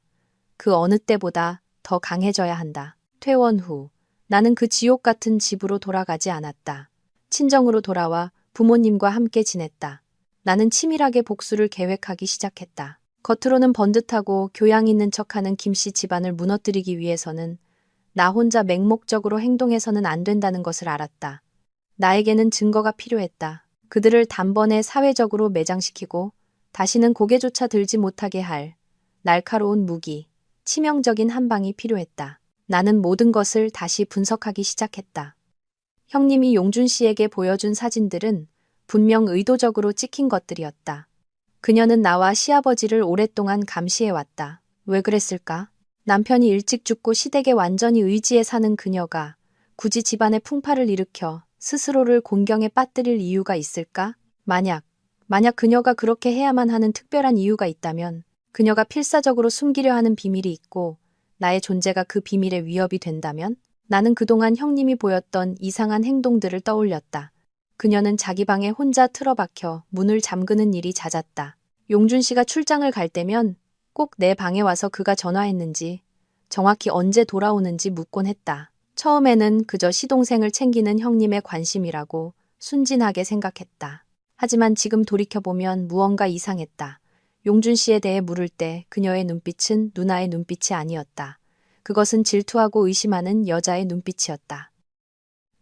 그 어느 때보다 더 강해져야 한다. 퇴원 후 나는 그 지옥 같은 집으로 돌아가지 않았다. 친정으로 돌아와 부모님과 함께 지냈다. 나는 치밀하게 복수를 계획하기 시작했다. 겉으로는 번듯하고 교양 있는 척하는 김씨 집안을 무너뜨리기 위해서는 나 혼자 맹목적으로 행동해서는 안 된다는 것을 알았다. 나에게는 증거가 필요했다. 그들을 단번에 사회적으로 매장시키고 다시는 고개조차 들지 못하게 할 날카로운 무기, 치명적인 한 방이 필요했다. 나는 모든 것을 다시 분석하기 시작했다. 형님이 용준 씨에게 보여준 사진들은 분명 의도적으로 찍힌 것들이었다. 그녀는 나와 시아버지를 오랫동안 감시해왔다. 왜 그랬을까? 남편이 일찍 죽고 시댁에 완전히 의지해 사는 그녀가 굳이 집안에 풍파를 일으켜 스스로를 곤경에 빠뜨릴 이유가 있을까? 만약 그녀가 그렇게 해야만 하는 특별한 이유가 있다면 그녀가 필사적으로 숨기려 하는 비밀이 있고 나의 존재가 그 비밀의 위협이 된다면? 나는 그동안 형님이 보였던 이상한 행동들을 떠올렸다. 그녀는 자기 방에 혼자 틀어박혀 문을 잠그는 일이 잦았다. 용준 씨가 출장을 갈 때면 꼭 내 방에 와서 그가 전화했는지 정확히 언제 돌아오는지 묻곤 했다. 처음에는 그저 시동생을 챙기는 형님의 관심이라고 순진하게 생각했다. 하지만 지금 돌이켜보면 무언가 이상했다. 용준 씨에 대해 물을 때 그녀의 눈빛은 누나의 눈빛이 아니었다. 그것은 질투하고 의심하는 여자의 눈빛이었다.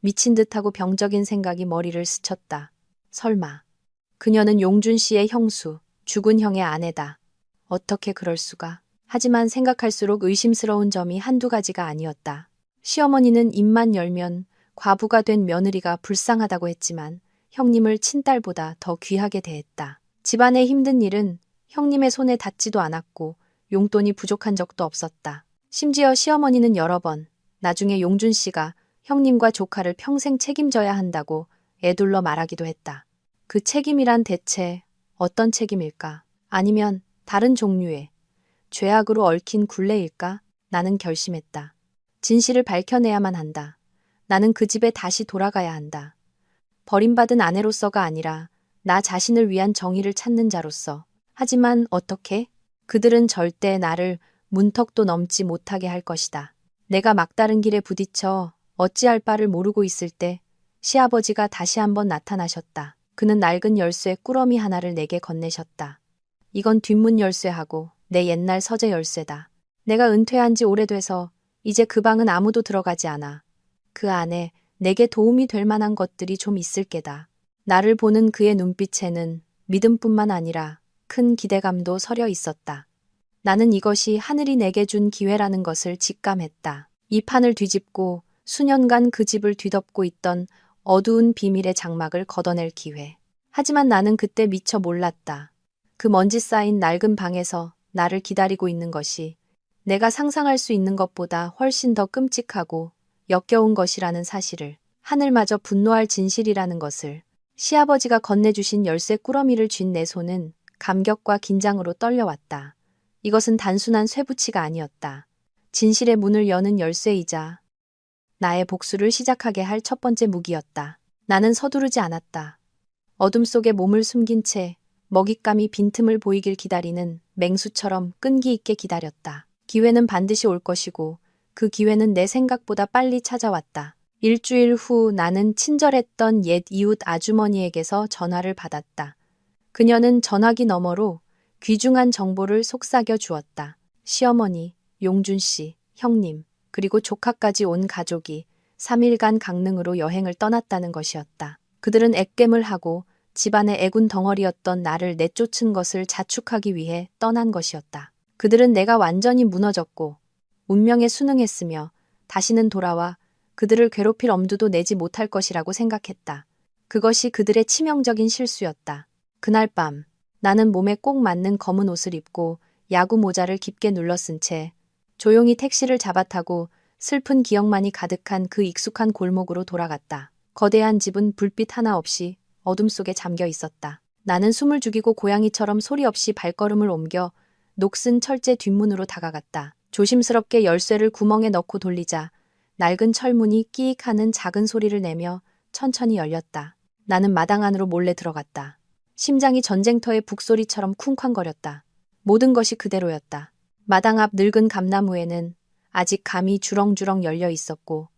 미친 듯하고 병적인 생각이 머리를 스쳤다. 설마 그녀는 용준 씨의 형수, 죽은 형의 아내다. 어떻게 그럴 수가. 하지만 생각할수록 의심스러운 점이 한두 가지가 아니었다. 시어머니는 입만 열면 과부가 된 며느리가 불쌍하다고 했지만 형님을 친딸보다 더 귀하게 대했다. 집안의 힘든 일은 형님의 손에 닿지도 않았고 용돈이 부족한 적도 없었다. 심지어 시어머니는 여러 번 나중에 용준 씨가 형님과 조카를 평생 책임져야 한다고 애둘러 말하기도 했다. 그 책임이란 대체 어떤 책임일까? 아니면 다른 종류의 죄악으로 얽힌 굴레일까? 나는 결심했다. 진실을 밝혀내야만 한다. 나는 그 집에 다시 돌아가야 한다. 버림받은 아내로서가 아니라 나 자신을 위한 정의를 찾는 자로서. 하지만 어떻게? 그들은 절대 나를 문턱도 넘지 못하게 할 것이다. 내가 막다른 길에 부딪혀 어찌할 바를 모르고 있을 때 시아버지가 다시 한번 나타나셨다. 그는 낡은 열쇠 꾸러미 하나를 내게 건네셨다. 이건 뒷문 열쇠하고 내 옛날 서재 열쇠다. 내가 은퇴한 지 오래돼서 이제 그 방은 아무도 들어가지 않아. 그 안에 내게 도움이 될 만한 것들이 좀 있을 게다. 나를 보는 그의 눈빛에는 믿음뿐만 아니라 큰 기대감도 서려 있었다. 나는 이것이 하늘이 내게 준 기회라는 것을 직감했다. 이 판을 뒤집고 수년간 그 집을 뒤덮고 있던 어두운 비밀의 장막을 걷어낼 기회. 하지만 나는 그때 미처 몰랐다. 그 먼지 쌓인 낡은 방에서 나를 기다리고 있는 것이 내가 상상할 수 있는 것보다 훨씬 더 끔찍하고 역겨운 것이라는 사실을, 하늘마저 분노할 진실이라는 것을. 시아버지가 건네주신 열쇠 꾸러미를 쥔 내 손은 감격과 긴장으로 떨려왔다. 이것은 단순한 쇠붙이가 아니었다. 진실의 문을 여는 열쇠이자 나의 복수를 시작하게 할 첫 번째 무기였다. 나는 서두르지 않았다. 어둠 속에 몸을 숨긴 채 먹잇감이 빈틈을 보이길 기다리는 맹수처럼 끈기 있게 기다렸다. 기회는 반드시 올 것이고 그 기회는 내 생각보다 빨리 찾아왔다. 일주일 후 나는 친절했던 옛 이웃 아주머니에게서 전화를 받았다. 그녀는 전화기 너머로 귀중한 정보를 속삭여 주었다. 시어머니, 용준 씨, 형님, 그리고 조카까지 온 가족이 3일간 강릉으로 여행을 떠났다는 것이었다. 그들은 액겜을 하고 집안의 애군 덩어리였던 나를 내쫓은 것을 자축하기 위해 떠난 것이었다. 그들은 내가 완전히 무너졌고 운명에 순응했으며 다시는 돌아와 그들을 괴롭힐 엄두도 내지 못할 것이라고 생각했다. 그것이 그들의 치명적인 실수였다. 그날 밤 나는 몸에 꼭 맞는 검은 옷을 입고 야구 모자를 깊게 눌러쓴 채 조용히 택시를 잡아타고 슬픈 기억만이 가득한 그 익숙한 골목으로 돌아갔다. 거대한 집은 불빛 하나 없이 어둠 속에 잠겨 있었다. 나는 숨을 죽이고 고양이처럼 소리 없이 발걸음을 옮겨 녹슨 철제 뒷문으로 다가갔다. 조심스럽게 열쇠를 구멍에 넣고 돌리자 낡은 철문이 끼익 하는 작은 소리를 내며 천천히 열렸다. 나는 마당 안으로 몰래 들어갔다. 심장이 전쟁터의 북소리처럼 쿵쾅거렸다. 모든 것이 그대로였다. 마당 앞 늙은 감나무에는 아직 감이 주렁주렁 열려 있었고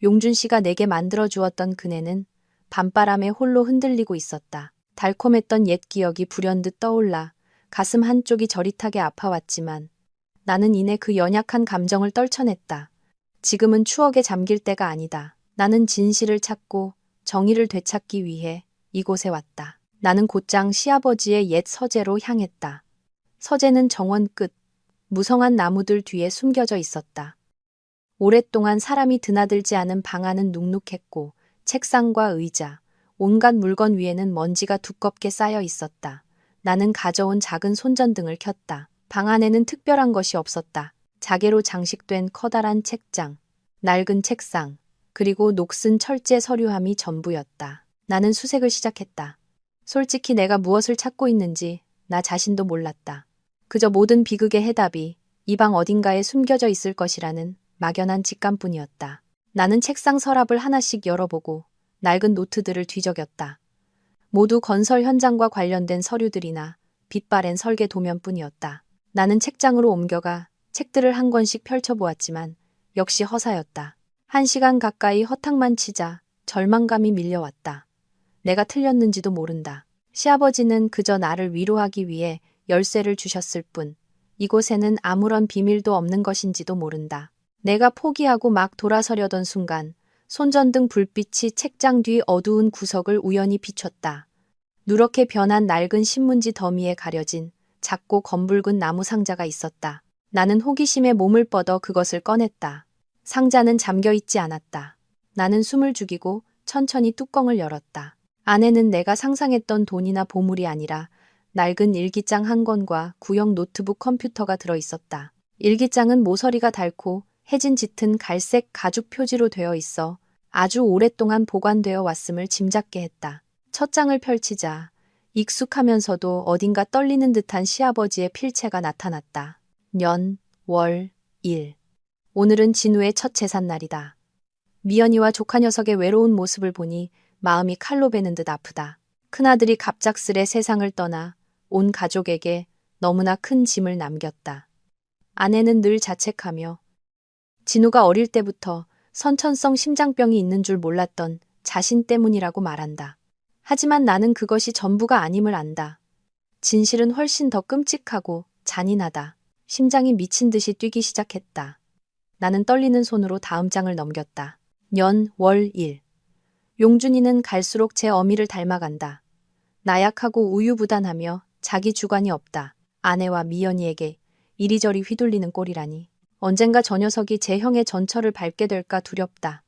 용준 씨가 내게 만들어 주었던 그네는 밤바람에 홀로 흔들리고 있었다. 달콤했던 옛 기억이 불현듯 떠올라 가슴 한쪽이 저릿하게 아파왔지만 나는 이내 그 연약한 감정을 떨쳐냈다. 지금은 추억에 잠길 때가 아니다. 나는 진실을 찾고 정의를 되찾기 위해 이곳에 왔다. 나는 곧장 시아버지의 옛 서재로 향했다. 서재는 정원 끝, 무성한 나무들 뒤에 숨겨져 있었다. 오랫동안 사람이 드나들지 않은 방 안은 눅눅했고 책상과 의자, 온갖 물건 위에는 먼지가 두껍게 쌓여 있었다. 나는 가져온 작은 손전등을 켰다. 방 안에는 특별한 것이 없었다. 자개로 장식된 커다란 책장, 낡은 책상, 그리고 녹슨 철제 서류함이 전부였다. 나는 수색을 시작했다. 솔직히 내가 무엇을 찾고 있는지 나 자신도 몰랐다. 그저 모든 비극의 해답이 이 방 어딘가에 숨겨져 있을 것이라는 막연한 직감뿐이었다. 나는 책상 서랍을 하나씩 열어보고 낡은 노트들을 뒤적였다. 모두 건설 현장과 관련된 서류들이나 빛바랜 설계 도면뿐이었다. 나는 책장으로 옮겨가 책들을 한 권씩 펼쳐보았지만 역시 허사였다. 1시간 가까이 허탕만 치자 절망감이 밀려왔다. 내가 틀렸는지도 모른다. 시아버지는 그저 나를 위로하기 위해 열쇠를 주셨을 뿐 이곳에는 아무런 비밀도 없는 것인지도 모른다. 내가 포기하고 막 돌아서려던 순간 손전등 불빛이 책장 뒤 어두운 구석을 우연히 비췄다. 누렇게 변한 낡은 신문지 더미에 가려진 작고 검붉은 나무 상자가 있었다. 나는 호기심에 몸을 뻗어 그것을 꺼냈다. 상자는 잠겨있지 않았다. 나는 숨을 죽이고 천천히 뚜껑을 열었다. 안에는 내가 상상했던 돈이나 보물이 아니라 낡은 일기장 한 권과 구형 노트북 컴퓨터가 들어있었다. 일기장은 모서리가 닳고 해진 짙은 갈색 가죽 표지로 되어 있어 아주 오랫동안 보관되어 왔음을 짐작게 했다. 첫 장을 펼치자 익숙하면서도 어딘가 떨리는 듯한 시아버지의 필체가 나타났다. 년, 월, 일. 오늘은 진우의 첫 제삿날이다. 미연이와 조카 녀석의 외로운 모습을 보니 마음이 칼로 베는 듯 아프다. 큰아들이 갑작스레 세상을 떠나 온 가족에게 너무나 큰 짐을 남겼다. 아내는 늘 자책하며 진우가 어릴 때부터 선천성 심장병이 있는 줄 몰랐던 자신 때문이라고 말한다. 하지만 나는 그것이 전부가 아님을 안다. 진실은 훨씬 더 끔찍하고 잔인하다. 심장이 미친 듯이 뛰기 시작했다. 나는 떨리는 손으로 다음 장을 넘겼다. 년, 월, 일. 용준이는 갈수록 제 어미를 닮아간다. 나약하고 우유부단하며 자기 주관이 없다. 아내와 미연이에게 이리저리 휘둘리는 꼴이라니. 언젠가 저 녀석이 제 형의 전철을 밟게 될까 두렵다.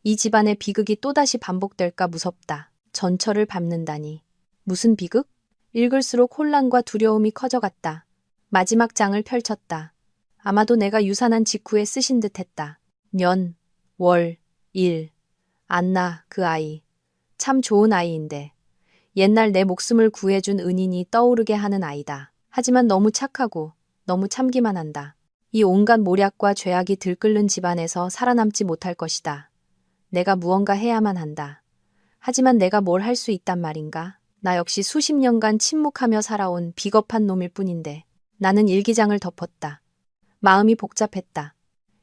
이 집안의 비극이 또다시 반복될까 무섭다. 전철을 밟는다니. 무슨 비극? 읽을수록 혼란과 두려움이 커져갔다. 마지막 장을 펼쳤다. 아마도 내가 유산한 직후에 쓰신 듯했다. 년, 월, 일. 안나, 그 아이. 참 좋은 아이인데. 옛날 내 목숨을 구해준 은인이 떠오르게 하는 아이다. 하지만 너무 착하고 너무 참기만 한다. 이 온갖 모략과 죄악이 들끓는 집안에서 살아남지 못할 것이다. 내가 무언가 해야만 한다. 하지만 내가 뭘 할 수 있단 말인가? 나 역시 수십 년간 침묵하며 살아온 비겁한 놈일 뿐인데. 나는 일기장을 덮었다. 마음이 복잡했다.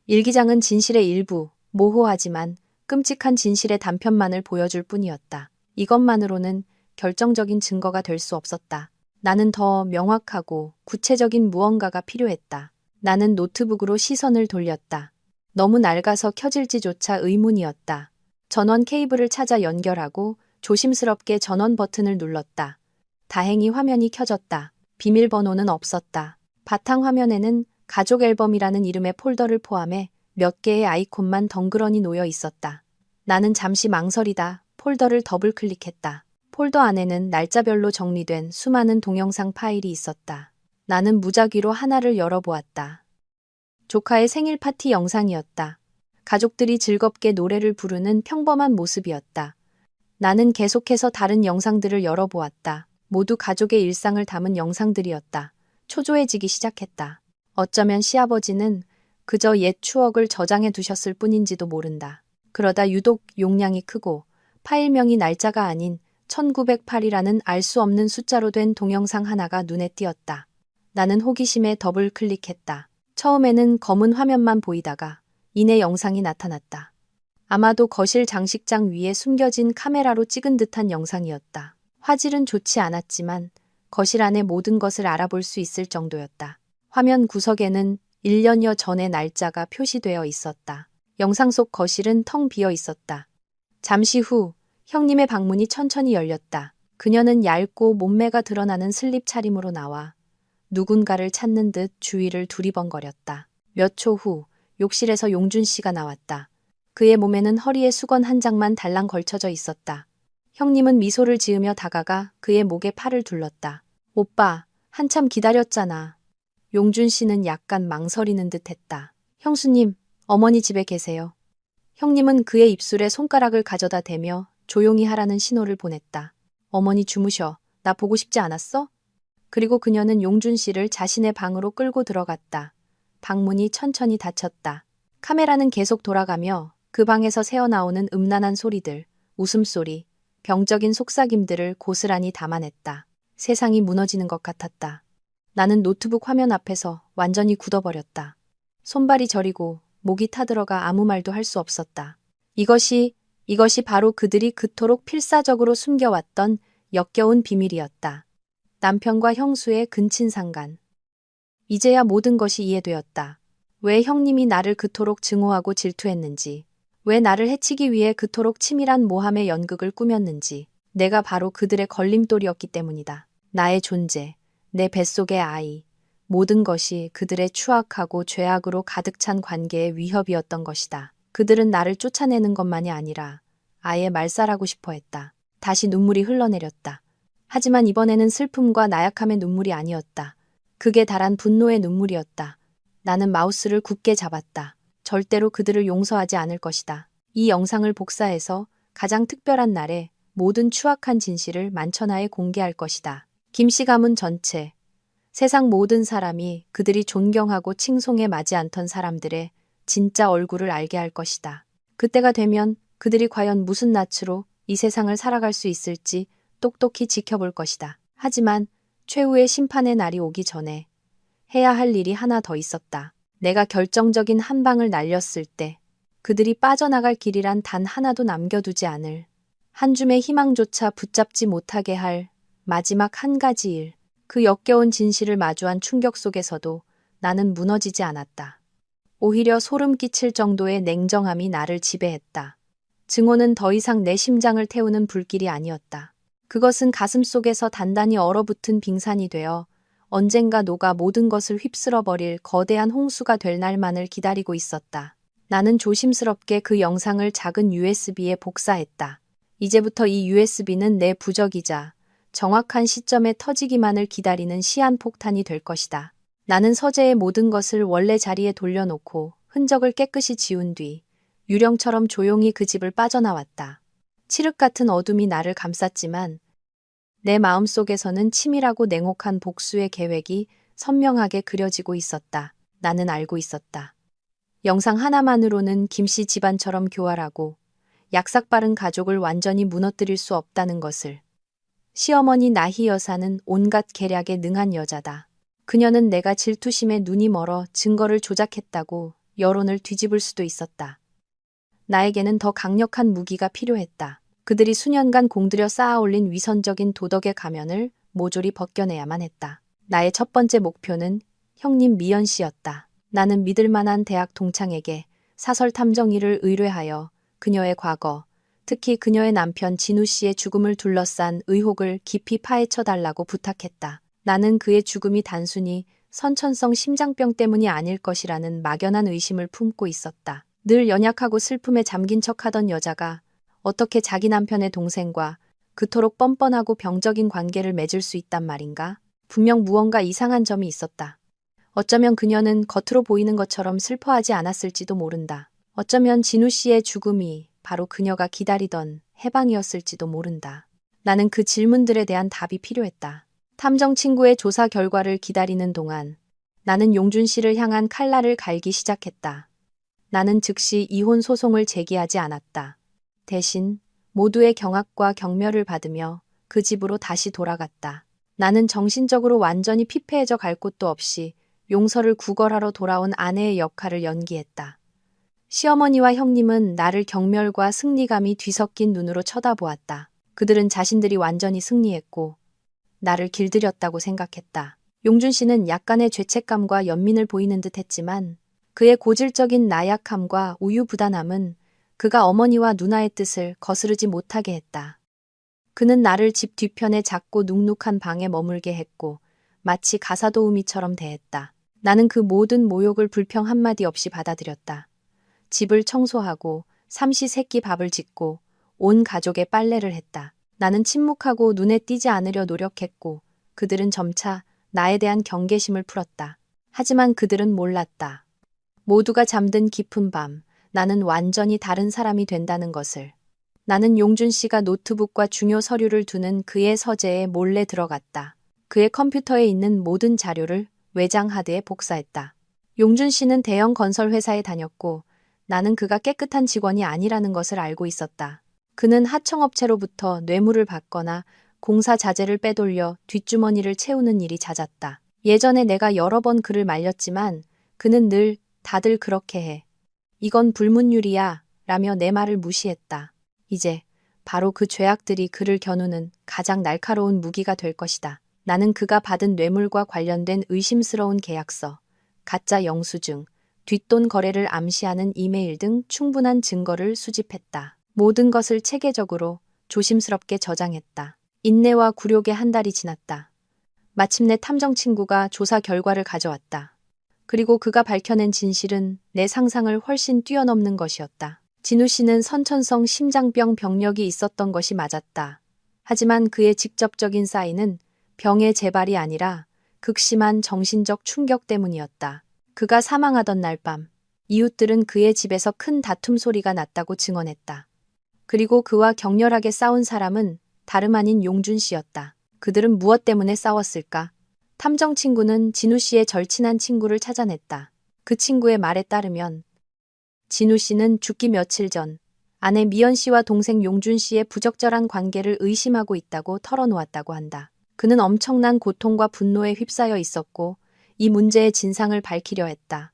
일기장은 진실의 일부, 모호하지만 끔찍한 진실의 단편만을 보여줄 뿐이었다. 이것만으로는 결정적인 증거가 될 수 없었다. 나는 더 명확하고 구체적인 무언가가 필요했다. 나는 노트북으로 시선을 돌렸다. 너무 낡아서 켜질지조차 의문이었다. 전원 케이블을 찾아 연결하고 조심스럽게 전원 버튼을 눌렀다. 다행히 화면이 켜졌다. 비밀번호는 없었다. 바탕 화면에는 가족 앨범이라는 이름의 폴더를 포함해 몇 개의 아이콘만 덩그러니 놓여 있었다. 나는 잠시 망설이다 폴더를 더블 클릭했다. 폴더 안에는 날짜별로 정리된 수많은 동영상 파일이 있었다. 나는 무작위로 하나를 열어보았다. 조카의 생일 파티 영상이었다. 가족들이 즐겁게 노래를 부르는 평범한 모습이었다. 나는 계속해서 다른 영상들을 열어보았다. 모두 가족의 일상을 담은 영상들이었다. 초조해지기 시작했다. 어쩌면 시아버지는 그저 옛 추억을 저장해 두셨을 뿐인지도 모른다. 그러다 유독 용량이 크고 파일명이 날짜가 아닌 1908이라는 알 수 없는 숫자로 된 동영상 하나가 눈에 띄었다. 나는 호기심에 더블 클릭했다. 처음에는 검은 화면만 보이다가 이내 영상이 나타났다. 아마도 거실 장식장 위에 숨겨진 카메라로 찍은 듯한 영상이었다. 화질은 좋지 않았지만 거실 안의 모든 것을 알아볼 수 있을 정도였다. 화면 구석에는 1년여 전의 날짜가 표시되어 있었다. 영상 속 거실은 텅 비어 있었다. 잠시 후 형님의 방문이 천천히 열렸다. 그녀는 얇고 몸매가 드러나는 슬립 차림으로 나와 누군가를 찾는 듯 주위를 두리번거렸다. 몇 초 후 욕실에서 용준 씨가 나왔다. 그의 몸에는 허리에 수건 한 장만 달랑 걸쳐져 있었다. 형님은 미소를 지으며 다가가 그의 목에 팔을 둘렀다. 오빠, 한참 기다렸잖아. 용준 씨는 약간 망설이는 듯 했다. 형수님, 어머니 집에 계세요. 형님은 그의 입술에 손가락을 가져다 대며 조용히 하라는 신호를 보냈다. 어머니 주무셔. 나 보고 싶지 않았어? 그리고 그녀는 용준 씨를 자신의 방으로 끌고 들어갔다. 방문이 천천히 닫혔다. 카메라는 계속 돌아가며 그 방에서 새어나오는 음란한 소리들, 웃음소리, 병적인 속삭임들을 고스란히 담아냈다. 세상이 무너지는 것 같았다. 나는 노트북 화면 앞에서 완전히 굳어버렸다. 손발이 저리고 목이 타들어가 아무 말도 할 수 없었다. 이것이 바로 그들이 그토록 필사적으로 숨겨왔던 역겨운 비밀이었다. 남편과 형수의 근친상간. 이제야 모든 것이 이해되었다. 왜 형님이 나를 그토록 증오하고 질투했는지, 왜 나를 해치기 위해 그토록 치밀한 모함의 연극을 꾸몄는지, 내가 바로 그들의 걸림돌이었기 때문이다. 나의 존재, 내 뱃속의 아이, 모든 것이 그들의 추악하고 죄악으로 가득 찬 관계의 위협이었던 것이다. 그들은 나를 쫓아내는 것만이 아니라 아예 말살하고 싶어 했다. 다시 눈물이 흘러내렸다. 하지만 이번에는 슬픔과 나약함의 눈물이 아니었다. 극에 달한 분노의 눈물이었다. 나는 마우스를 굳게 잡았다. 절대로 그들을 용서하지 않을 것이다. 이 영상을 복사해서 가장 특별한 날에 모든 추악한 진실을 만천하에 공개할 것이다. 김씨 가문 전체, 세상 모든 사람이 그들이 존경하고 칭송해 마지 않던 사람들의 진짜 얼굴을 알게 할 것이다. 그때가 되면 그들이 과연 무슨 낯으로 이 세상을 살아갈 수 있을지 똑똑히 지켜볼 것이다. 하지만 최후의 심판의 날이 오기 전에 해야 할 일이 하나 더 있었다. 내가 결정적인 한 방을 날렸을 때 그들이 빠져나갈 길이란 단 하나도 남겨두지 않을, 한 줌의 희망조차 붙잡지 못하게 할 마지막 한 가지 일. 그 역겨운 진실을 마주한 충격 속에서도 나는 무너지지 않았다. 오히려 소름 끼칠 정도의 냉정함이 나를 지배했다. 증오는 더 이상 내 심장을 태우는 불길이 아니었다. 그것은 가슴 속에서 단단히 얼어붙은 빙산이 되어 언젠가 녹아 모든 것을 휩쓸어버릴 거대한 홍수가 될 날만을 기다리고 있었다. 나는 조심스럽게 그 영상을 작은 USB에 복사했다. 이제부터 이 USB는 내 부적이자 정확한 시점에 터지기만을 기다리는 시한폭탄이 될 것이다. 나는 서재의 모든 것을 원래 자리에 돌려놓고 흔적을 깨끗이 지운 뒤 유령처럼 조용히 그 집을 빠져나왔다. 칠흑 같은 어둠이 나를 감쌌지만 내 마음속에서는 치밀하고 냉혹한 복수의 계획이 선명하게 그려지고 있었다. 나는 알고 있었다. 영상 하나만으로는 김씨 집안처럼 교활하고 약삭빠른 가족을 완전히 무너뜨릴 수 없다는 것을. 시어머니 나희 여사는 온갖 계략에 능한 여자다. 그녀는 내가 질투심에 눈이 멀어 증거를 조작했다고 여론을 뒤집을 수도 있었다. 나에게는 더 강력한 무기가 필요했다. 그들이 수년간 공들여 쌓아올린 위선적인 도덕의 가면을 모조리 벗겨내야만 했다. 나의 첫 번째 목표는 형님 미연 씨였다. 나는 믿을 만한 대학 동창에게 사설 탐정 일을 의뢰하여 그녀의 과거, 특히 그녀의 남편 진우 씨의 죽음을 둘러싼 의혹을 깊이 파헤쳐 달라고 부탁했다. 나는 그의 죽음이 단순히 선천성 심장병 때문이 아닐 것이라는 막연한 의심을 품고 있었다. 늘 연약하고 슬픔에 잠긴 척하던 여자가 어떻게 자기 남편의 동생과 그토록 뻔뻔하고 병적인 관계를 맺을 수 있단 말인가? 분명 무언가 이상한 점이 있었다. 어쩌면 그녀는 겉으로 보이는 것처럼 슬퍼하지 않았을지도 모른다. 어쩌면 진우 씨의 죽음이 바로 그녀가 기다리던 해방이었을지도 모른다. 나는 그 질문들에 대한 답이 필요했다. 탐정 친구의 조사 결과를 기다리는 동안 나는 용준 씨를 향한 칼날을 갈기 시작했다. 나는 즉시 이혼 소송을 제기하지 않았다. 대신 모두의 경악과 경멸을 받으며 그 집으로 다시 돌아갔다. 나는 정신적으로 완전히 피폐해져 갈 곳도 없이 용서를 구걸하러 돌아온 아내의 역할을 연기했다. 시어머니와 형님은 나를 경멸과 승리감이 뒤섞인 눈으로 쳐다보았다. 그들은 자신들이 완전히 승리했고 나를 길들였다고 생각했다. 용준 씨는 약간의 죄책감과 연민을 보이는 듯 했지만 그의 고질적인 나약함과 우유부단함은 그가 어머니와 누나의 뜻을 거스르지 못하게 했다. 그는 나를 집 뒤편의 작고 눅눅한 방에 머물게 했고 마치 가사도우미처럼 대했다. 나는 그 모든 모욕을 불평 한마디 없이 받아들였다. 집을 청소하고 삼시세끼 밥을 짓고 온 가족의 빨래를 했다. 나는 침묵하고 눈에 띄지 않으려 노력했고 그들은 점차 나에 대한 경계심을 풀었다. 하지만 그들은 몰랐다. 모두가 잠든 깊은 밤, 나는 완전히 다른 사람이 된다는 것을. 나는 용준 씨가 노트북과 중요 서류를 두는 그의 서재에 몰래 들어갔다. 그의 컴퓨터에 있는 모든 자료를 외장 하드에 복사했다. 용준 씨는 대형 건설 회사에 다녔고 나는 그가 깨끗한 직원이 아니라는 것을 알고 있었다. 그는 하청업체로부터 뇌물을 받거나 공사 자재를 빼돌려 뒷주머니를 채우는 일이 잦았다. 예전에 내가 여러 번 그를 말렸지만 그는 늘 다들 그렇게 해. 이건 불문율이야 라며 내 말을 무시했다. 이제 바로 그 죄악들이 그를 겨누는 가장 날카로운 무기가 될 것이다. 나는 그가 받은 뇌물과 관련된 의심스러운 계약서, 가짜 영수증, 뒷돈 거래를 암시하는 이메일 등 충분한 증거를 수집했다. 모든 것을 체계적으로 조심스럽게 저장했다. 인내와 굴욕의 한 달이 지났다. 마침내 탐정 친구가 조사 결과를 가져왔다. 그리고 그가 밝혀낸 진실은 내 상상을 훨씬 뛰어넘는 것이었다. 진우 씨는 선천성 심장병 병력이 있었던 것이 맞았다. 하지만 그의 직접적인 사인은 병의 재발이 아니라 극심한 정신적 충격 때문이었다. 그가 사망하던 날 밤, 이웃들은 그의 집에서 큰 다툼 소리가 났다고 증언했다. 그리고 그와 격렬하게 싸운 사람은 다름 아닌 용준 씨였다. 그들은 무엇 때문에 싸웠을까? 탐정 친구는 진우 씨의 절친한 친구를 찾아냈다. 그 친구의 말에 따르면 진우 씨는 죽기 며칠 전 아내 미연 씨와 동생 용준 씨의 부적절한 관계를 의심하고 있다고 털어놓았다고 한다. 그는 엄청난 고통과 분노에 휩싸여 있었고 이 문제의 진상을 밝히려 했다.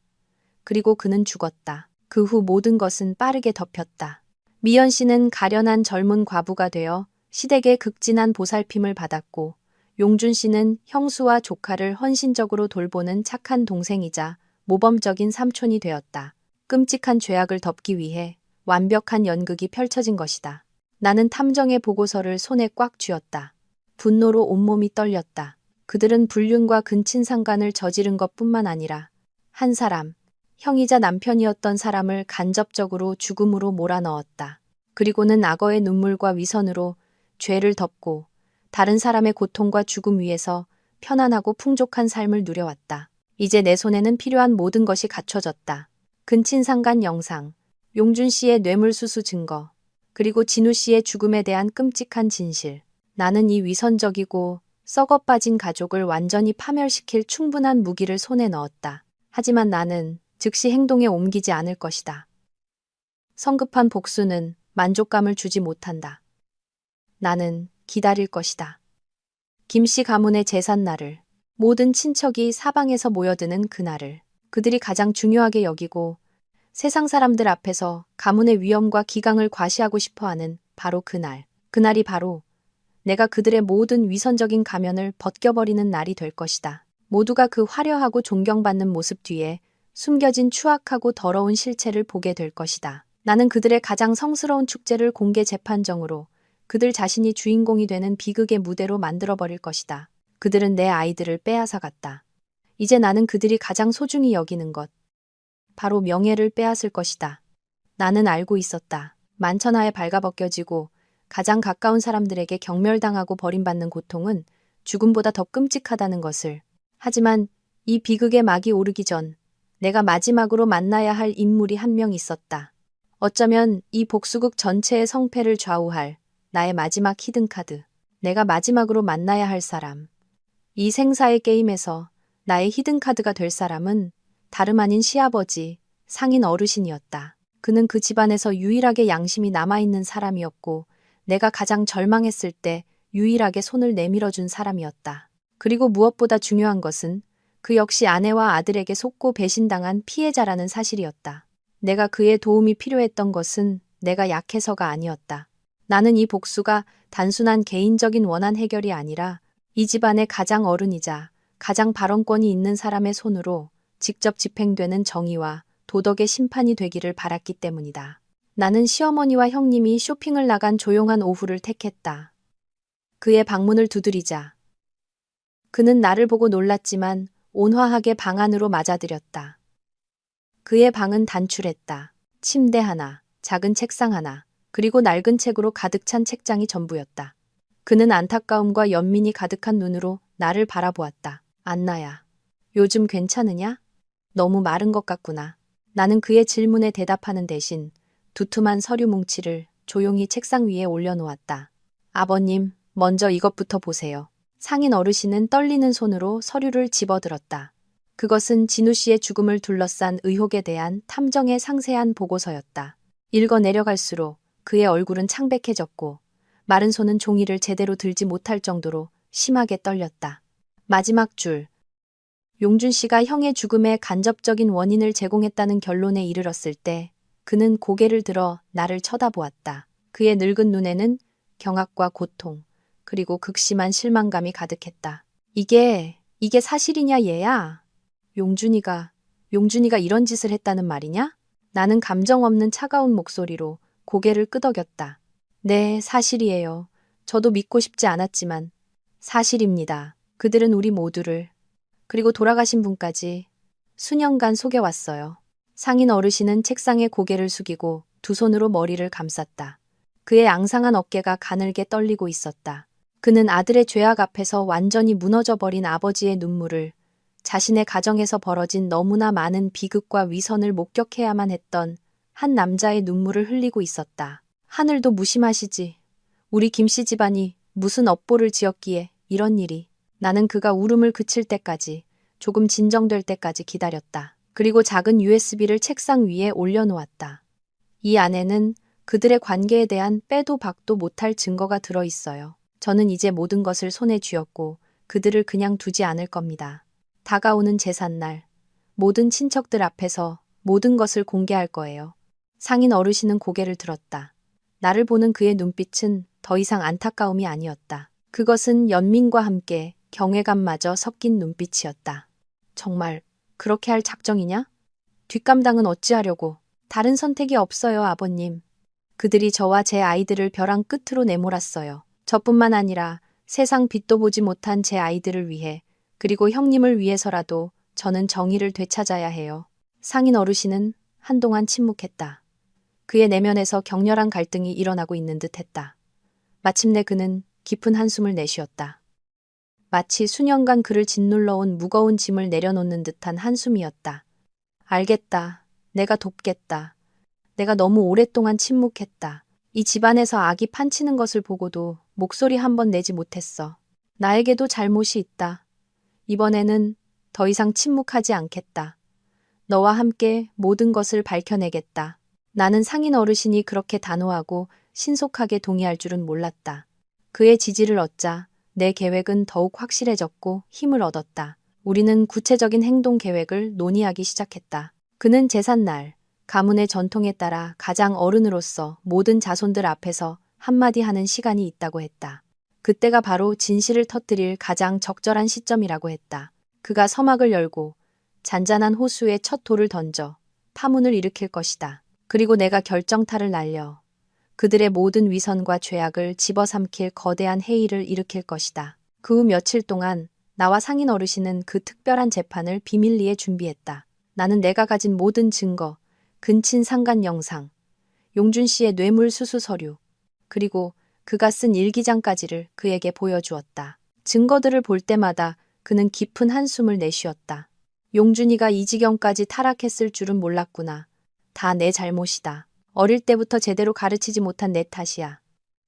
그리고 그는 죽었다. 그 후 모든 것은 빠르게 덮였다. 미연 씨는 가련한 젊은 과부가 되어 시댁의 극진한 보살핌을 받았고 용준 씨는 형수와 조카를 헌신적으로 돌보는 착한 동생이자 모범적인 삼촌이 되었다. 끔찍한 죄악을 덮기 위해 완벽한 연극이 펼쳐진 것이다. 나는 탐정의 보고서를 손에 꽉 쥐었다. 분노로 온몸이 떨렸다. 그들은 불륜과 근친상간을 저지른 것뿐만 아니라 한 사람, 형이자 남편이었던 사람을 간접적으로 죽음으로 몰아넣었다. 그리고는 악어의 눈물과 위선으로 죄를 덮고 다른 사람의 고통과 죽음 위에서 편안하고 풍족한 삶을 누려왔다. 이제 내 손에는 필요한 모든 것이 갖춰졌다. 근친상간 영상, 용준 씨의 뇌물수수 증거, 그리고 진우 씨의 죽음에 대한 끔찍한 진실. 나는 이 위선적이고 썩어빠진 가족을 완전히 파멸시킬 충분한 무기를 손에 넣었다. 하지만 나는 즉시 행동에 옮기지 않을 것이다. 성급한 복수는 만족감을 주지 못한다. 나는 기다릴 것이다. 김씨 가문의 제삿날을, 모든 친척이 사방에서 모여드는 그날을, 그들이 가장 중요하게 여기고 세상 사람들 앞에서 가문의 위엄과 기강을 과시하고 싶어하는 바로 그날. 그날이 바로 내가 그들의 모든 위선적인 가면을 벗겨버리는 날이 될 것이다. 모두가 그 화려하고 존경받는 모습 뒤에 숨겨진 추악하고 더러운 실체를 보게 될 것이다. 나는 그들의 가장 성스러운 축제를 공개 재판정으로 그들 자신이 주인공이 되는 비극의 무대로 만들어버릴 것이다. 그들은 내 아이들을 빼앗아갔다. 이제 나는 그들이 가장 소중히 여기는 것, 바로 명예를 빼앗을 것이다. 나는 알고 있었다. 만천하에 발가벗겨지고 가장 가까운 사람들에게 경멸당하고 버림받는 고통은 죽음보다 더 끔찍하다는 것을. 하지만 이 비극의 막이 오르기 전 내가 마지막으로 만나야 할 인물이 한 명 있었다. 어쩌면 이 복수극 전체의 성패를 좌우할 나의 마지막 히든카드. 내가 마지막으로 만나야 할 사람. 이 생사의 게임에서 나의 히든카드가 될 사람은 다름 아닌 시아버지, 상인 어르신이었다. 그는 그 집안에서 유일하게 양심이 남아있는 사람이었고 내가 가장 절망했을 때 유일하게 손을 내밀어준 사람이었다. 그리고 무엇보다 중요한 것은 그 역시 아내와 아들에게 속고 배신당한 피해자라는 사실이었다. 내가 그의 도움이 필요했던 것은 내가 약해서가 아니었다. 나는 이 복수가 단순한 개인적인 원한 해결이 아니라 이 집안의 가장 어른이자 가장 발언권이 있는 사람의 손으로 직접 집행되는 정의와 도덕의 심판이 되기를 바랐기 때문이다. 나는 시어머니와 형님이 쇼핑을 나간 조용한 오후를 택했다. 그의 방문을 두드리자 그는 나를 보고 놀랐지만 온화하게 방 안으로 맞아들였다. 그의 방은 단출했다. 침대 하나, 작은 책상 하나, 그리고 낡은 책으로 가득 찬 책장이 전부였다. 그는 안타까움과 연민이 가득한 눈으로 나를 바라보았다. 안나야, 요즘 괜찮으냐? 너무 마른 것 같구나. 나는 그의 질문에 대답하는 대신 두툼한 서류 뭉치를 조용히 책상 위에 올려놓았다. 아버님, 먼저 이것부터 보세요. 상인 어르신은 떨리는 손으로 서류를 집어들었다. 그것은 진우 씨의 죽음을 둘러싼 의혹에 대한 탐정의 상세한 보고서였다. 읽어 내려갈수록 그의 얼굴은 창백해졌고 마른 손은 종이를 제대로 들지 못할 정도로 심하게 떨렸다. 마지막 줄. 용준 씨가 형의 죽음의 간접적인 원인을 제공했다는 결론에 이르렀을 때 그는 고개를 들어 나를 쳐다보았다. 그의 늙은 눈에는 경악과 고통, 그리고 극심한 실망감이 가득했다. 이게 사실이냐 얘야? 용준이가 이런 짓을 했다는 말이냐? 나는 감정 없는 차가운 목소리로 고개를 끄덕였다. 네, 사실이에요. 저도 믿고 싶지 않았지만 사실입니다. 그들은 우리 모두를, 그리고 돌아가신 분까지 수년간 속여왔어요. 상인 어르신은 책상에 고개를 숙이고 두 손으로 머리를 감쌌다. 그의 앙상한 어깨가 가늘게 떨리고 있었다. 그는 아들의 죄악 앞에서 완전히 무너져버린 아버지의 눈물을, 자신의 가정에서 벌어진 너무나 많은 비극과 위선을 목격해야만 했던 한 남자의 눈물을 흘리고 있었다. 하늘도 무심하시지. 우리 김씨 집안이 무슨 업보를 지었기에 이런 일이. 나는 그가 울음을 그칠 때까지, 조금 진정될 때까지 기다렸다. 그리고 작은 USB를 책상 위에 올려놓았다. 이 안에는 그들의 관계에 대한 빼도 박도 못할 증거가 들어있어요. 저는 이제 모든 것을 손에 쥐었고 그들을 그냥 두지 않을 겁니다. 다가오는 제삿날, 모든 친척들 앞에서 모든 것을 공개할 거예요. 상인 어르신은 고개를 들었다. 나를 보는 그의 눈빛은 더 이상 안타까움이 아니었다. 그것은 연민과 함께 경외감마저 섞인 눈빛이었다. 정말 그렇게 할 작정이냐? 뒷감당은 어찌하려고? 다른 선택이 없어요, 아버님. 그들이 저와 제 아이들을 벼랑 끝으로 내몰았어요. 저뿐만 아니라 세상 빛도 보지 못한 제 아이들을 위해, 그리고 형님을 위해서라도 저는 정의를 되찾아야 해요. 상인 어르신은 한동안 침묵했다. 그의 내면에서 격렬한 갈등이 일어나고 있는 듯했다. 마침내 그는 깊은 한숨을 내쉬었다. 마치 수년간 그를 짓눌러온 무거운 짐을 내려놓는 듯한 한숨이었다. 알겠다. 내가 돕겠다. 내가 너무 오랫동안 침묵했다. 이 집안에서 악이 판치는 것을 보고도 목소리 한 번 내지 못했어. 나에게도 잘못이 있다. 이번에는 더 이상 침묵하지 않겠다. 너와 함께 모든 것을 밝혀내겠다. 나는 상인 어르신이 그렇게 단호하고 신속하게 동의할 줄은 몰랐다. 그의 지지를 얻자 내 계획은 더욱 확실해졌고 힘을 얻었다. 우리는 구체적인 행동 계획을 논의하기 시작했다. 그는 제삿날, 가문의 전통에 따라 가장 어른으로서 모든 자손들 앞에서 한마디 하는 시간이 있다고 했다. 그때가 바로 진실을 터뜨릴 가장 적절한 시점이라고 했다. 그가 서막을 열고 잔잔한 호수에 첫 돌을 던져 파문을 일으킬 것이다. 그리고 내가 결정타를 날려 그들의 모든 위선과 죄악을 집어삼킬 거대한 해일을 일으킬 것이다. 그 후 며칠 동안 나와 상인 어르신은 그 특별한 재판을 비밀리에 준비했다. 나는 내가 가진 모든 증거, 근친 상간 영상, 용준 씨의 뇌물수수 서류, 그리고 그가 쓴 일기장까지를 그에게 보여주었다. 증거들을 볼 때마다 그는 깊은 한숨을 내쉬었다. 용준이가 이 지경까지 타락했을 줄은 몰랐구나. 다 내 잘못이다. 어릴 때부터 제대로 가르치지 못한 내 탓이야.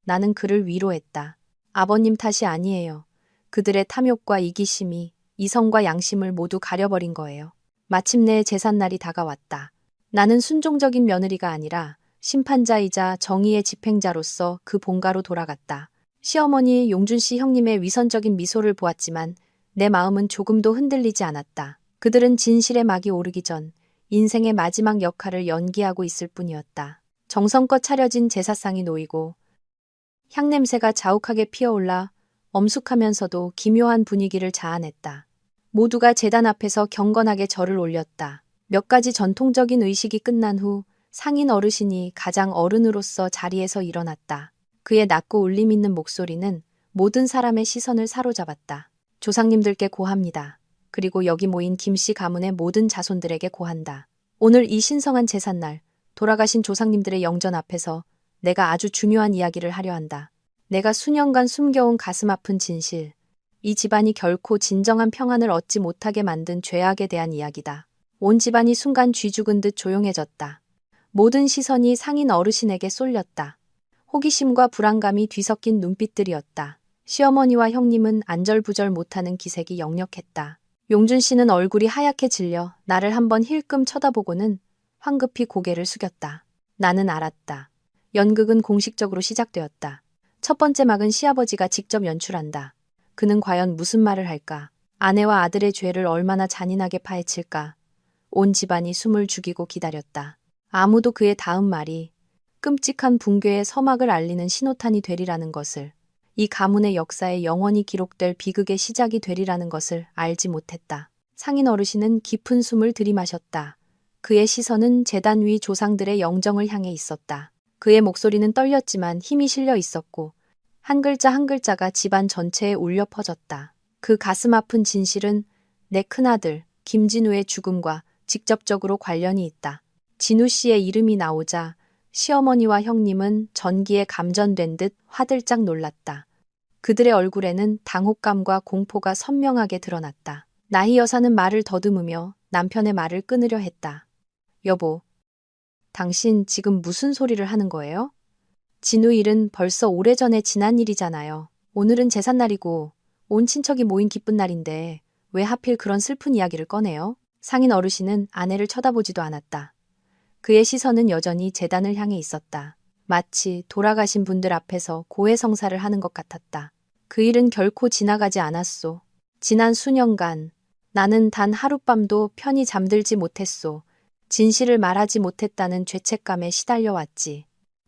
나는 그를 위로했다. 아버님 탓이 아니에요. 그들의 탐욕과 이기심이 이성과 양심을 모두 가려버린 거예요. 마침내 제삿날이 다가왔다. 나는 순종적인 며느리가 아니라 심판자이자 정의의 집행자로서 그 본가로 돌아갔다. 시어머니 용준 씨 형님의 위선적인 미소를 보았지만 내 마음은 조금도 흔들리지 않았다. 그들은 진실의 막이 오르기 전 인생의 마지막 역할을 연기하고 있을 뿐이었다. 정성껏 차려진 제사상이 놓이고 향냄새가 자욱하게 피어올라 엄숙하면서도 기묘한 분위기를 자아냈다. 모두가 제단 앞에서 경건하게 절을 올렸다. 몇 가지 전통적인 의식이 끝난 후 상인 어르신이 가장 어른으로서 자리에서 일어났다. 그의 낮고 울림 있는 목소리는 모든 사람의 시선을 사로잡았다. 조상님들께 고합니다. 그리고 여기 모인 김씨 가문의 모든 자손들에게 고한다. 오늘 이 신성한 제삿날, 돌아가신 조상님들의 영전 앞에서 내가 아주 중요한 이야기를 하려 한다. 내가 수년간 숨겨온 가슴 아픈 진실, 이 집안이 결코 진정한 평안을 얻지 못하게 만든 죄악에 대한 이야기다. 온 집안이 순간 쥐 죽은 듯 조용해졌다. 모든 시선이 상인 어르신에게 쏠렸다. 호기심과 불안감이 뒤섞인 눈빛들이었다. 시어머니와 형님은 안절부절 못하는 기색이 역력했다. 용준 씨는 얼굴이 하얗게 질려 나를 한번 힐끔 쳐다보고는 황급히 고개를 숙였다. 나는 알았다. 연극은 공식적으로 시작되었다. 첫 번째 막은 시아버지가 직접 연출한다. 그는 과연 무슨 말을 할까? 아내와 아들의 죄를 얼마나 잔인하게 파헤칠까? 온 집안이 숨을 죽이고 기다렸다. 아무도 그의 다음 말이 끔찍한 붕괴의 서막을 알리는 신호탄이 되리라는 것을, 이 가문의 역사에 영원히 기록될 비극의 시작이 되리라는 것을 알지 못했다. 상인 어르신은 깊은 숨을 들이마셨다. 그의 시선은 제단 위 조상들의 영정을 향해 있었다. 그의 목소리는 떨렸지만 힘이 실려 있었고 한 글자 한 글자가 집안 전체에 울려 퍼졌다. 그 가슴 아픈 진실은 내 큰아들 김진우의 죽음과 직접적으로 관련이 있다. 진우 씨의 이름이 나오자 시어머니와 형님은 전기에 감전된 듯 화들짝 놀랐다. 그들의 얼굴에는 당혹감과 공포가 선명하게 드러났다. 나희 여사는 말을 더듬으며 남편의 말을 끊으려 했다. 여보, 당신 지금 무슨 소리를 하는 거예요? 진우 일은 벌써 오래전에 지난 일이잖아요. 오늘은 제삿날이고 온 친척이 모인 기쁜 날인데 왜 하필 그런 슬픈 이야기를 꺼내요? 상인 어르신은 아내를 쳐다보지도 않았다. 그의 시선은 여전히 제단을 향해 있었다. 마치 돌아가신 분들 앞에서 고해성사를 하는 것 같았다. 그 일은 결코 지나가지 않았소. 지난 수년간 나는 단 하룻밤도 편히 잠들지 못했소. 진실을 말하지 못했다는 죄책감에 시달려왔지.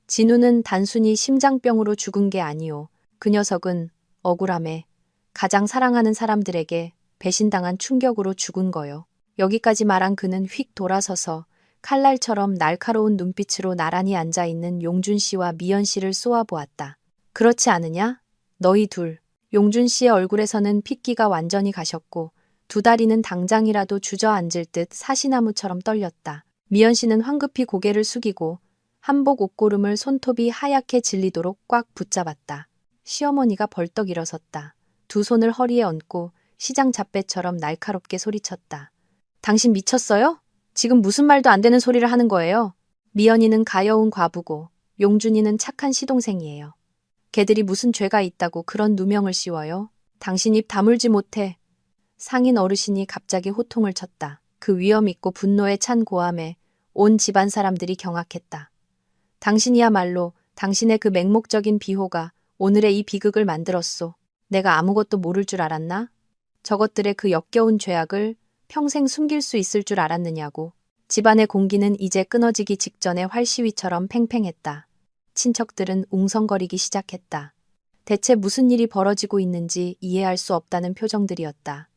진우는 단순히 심장병으로 죽은 게 아니오. 그 녀석은 억울함에 가장 사랑하는 사람들에게 배신당한 충격으로 죽은 거요. 여기까지 말한 그는 휙 돌아서서 칼날처럼 날카로운 눈빛으로 나란히 앉아있는 용준 씨와 미연 씨를 쏘아보았다. 그렇지 않으냐? 너희 둘. 용준 씨의 얼굴에서는 핏기가 완전히 가셨고 두 다리는 당장이라도 주저앉을 듯 사시나무처럼 떨렸다. 미연 씨는 황급히 고개를 숙이고 한복 옷고름을 손톱이 하얗게 질리도록 꽉 붙잡았다. 시어머니가 벌떡 일어섰다. 두 손을 허리에 얹고 시장 잡배처럼 날카롭게 소리쳤다. 당신 미쳤어요? 지금 무슨 말도 안 되는 소리를 하는 거예요? 미연이는 가여운 과부고 용준이는 착한 시동생이에요. 걔들이 무슨 죄가 있다고 그런 누명을 씌워요? 당신 입 다물지 못해. 상인 어르신이 갑자기 호통을 쳤다. 그 위험 있고 분노에 찬 고함에 온 집안 사람들이 경악했다. 당신이야말로 당신의 그 맹목적인 비호가 오늘의 이 비극을 만들었소. 내가 아무것도 모를 줄 알았나? 저것들의 그 역겨운 죄악을 평생 숨길 수 있을 줄 알았느냐고. 집안의 공기는 이제 끊어지기 직전에 활시위처럼 팽팽했다. 친척들은 웅성거리기 시작했다. 대체 무슨 일이 벌어지고 있는지 이해할 수 없다는 표정들이었다.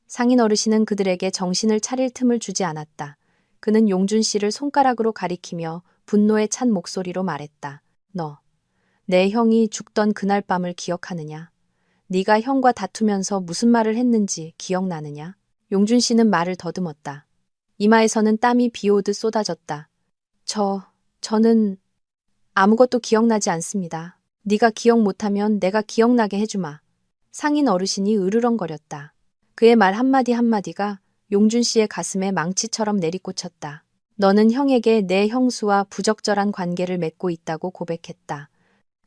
상인 어르신은 그들에게 정신을 차릴 틈을 주지 않았다. 그는 용준 씨를 손가락으로 가리키며 분노에 찬 목소리로 말했다. 너, 내 형이 죽던 그날 밤을 기억하느냐? 네가 형과 다투면서 무슨 말을 했는지 기억나느냐? 용준 씨는 말을 더듬었다. 이마에서는 땀이 비오듯 쏟아졌다. 저는 아무것도 기억나지 않습니다. 네가 기억 못하면 내가 기억나게 해주마. 상인 어르신이 으르렁거렸다. 그의 말 한마디 한마디가 용준 씨의 가슴에 망치처럼 내리꽂혔다. 너는 형에게 내 형수와 부적절한 관계를 맺고 있다고 고백했다.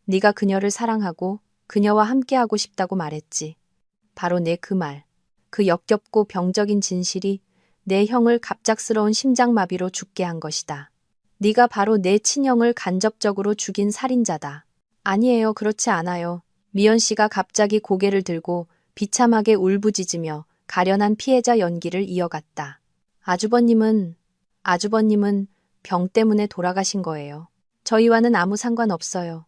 네가 그녀를 사랑하고 그녀와 함께하고 싶다고 말했지. 바로 내 그 말, 그 역겹고 병적인 진실이 내 형을 갑작스러운 심장마비로 죽게 한 것이다. 네가 바로 내 친형을 간접적으로 죽인 살인자다. 아니에요, 그렇지 않아요. 미연 씨가 갑자기 고개를 들고 비참하게 울부짖으며 가련한 피해자 연기를 이어갔다. 아주버님은 병 때문에 돌아가신 거예요. 저희와는 아무 상관없어요.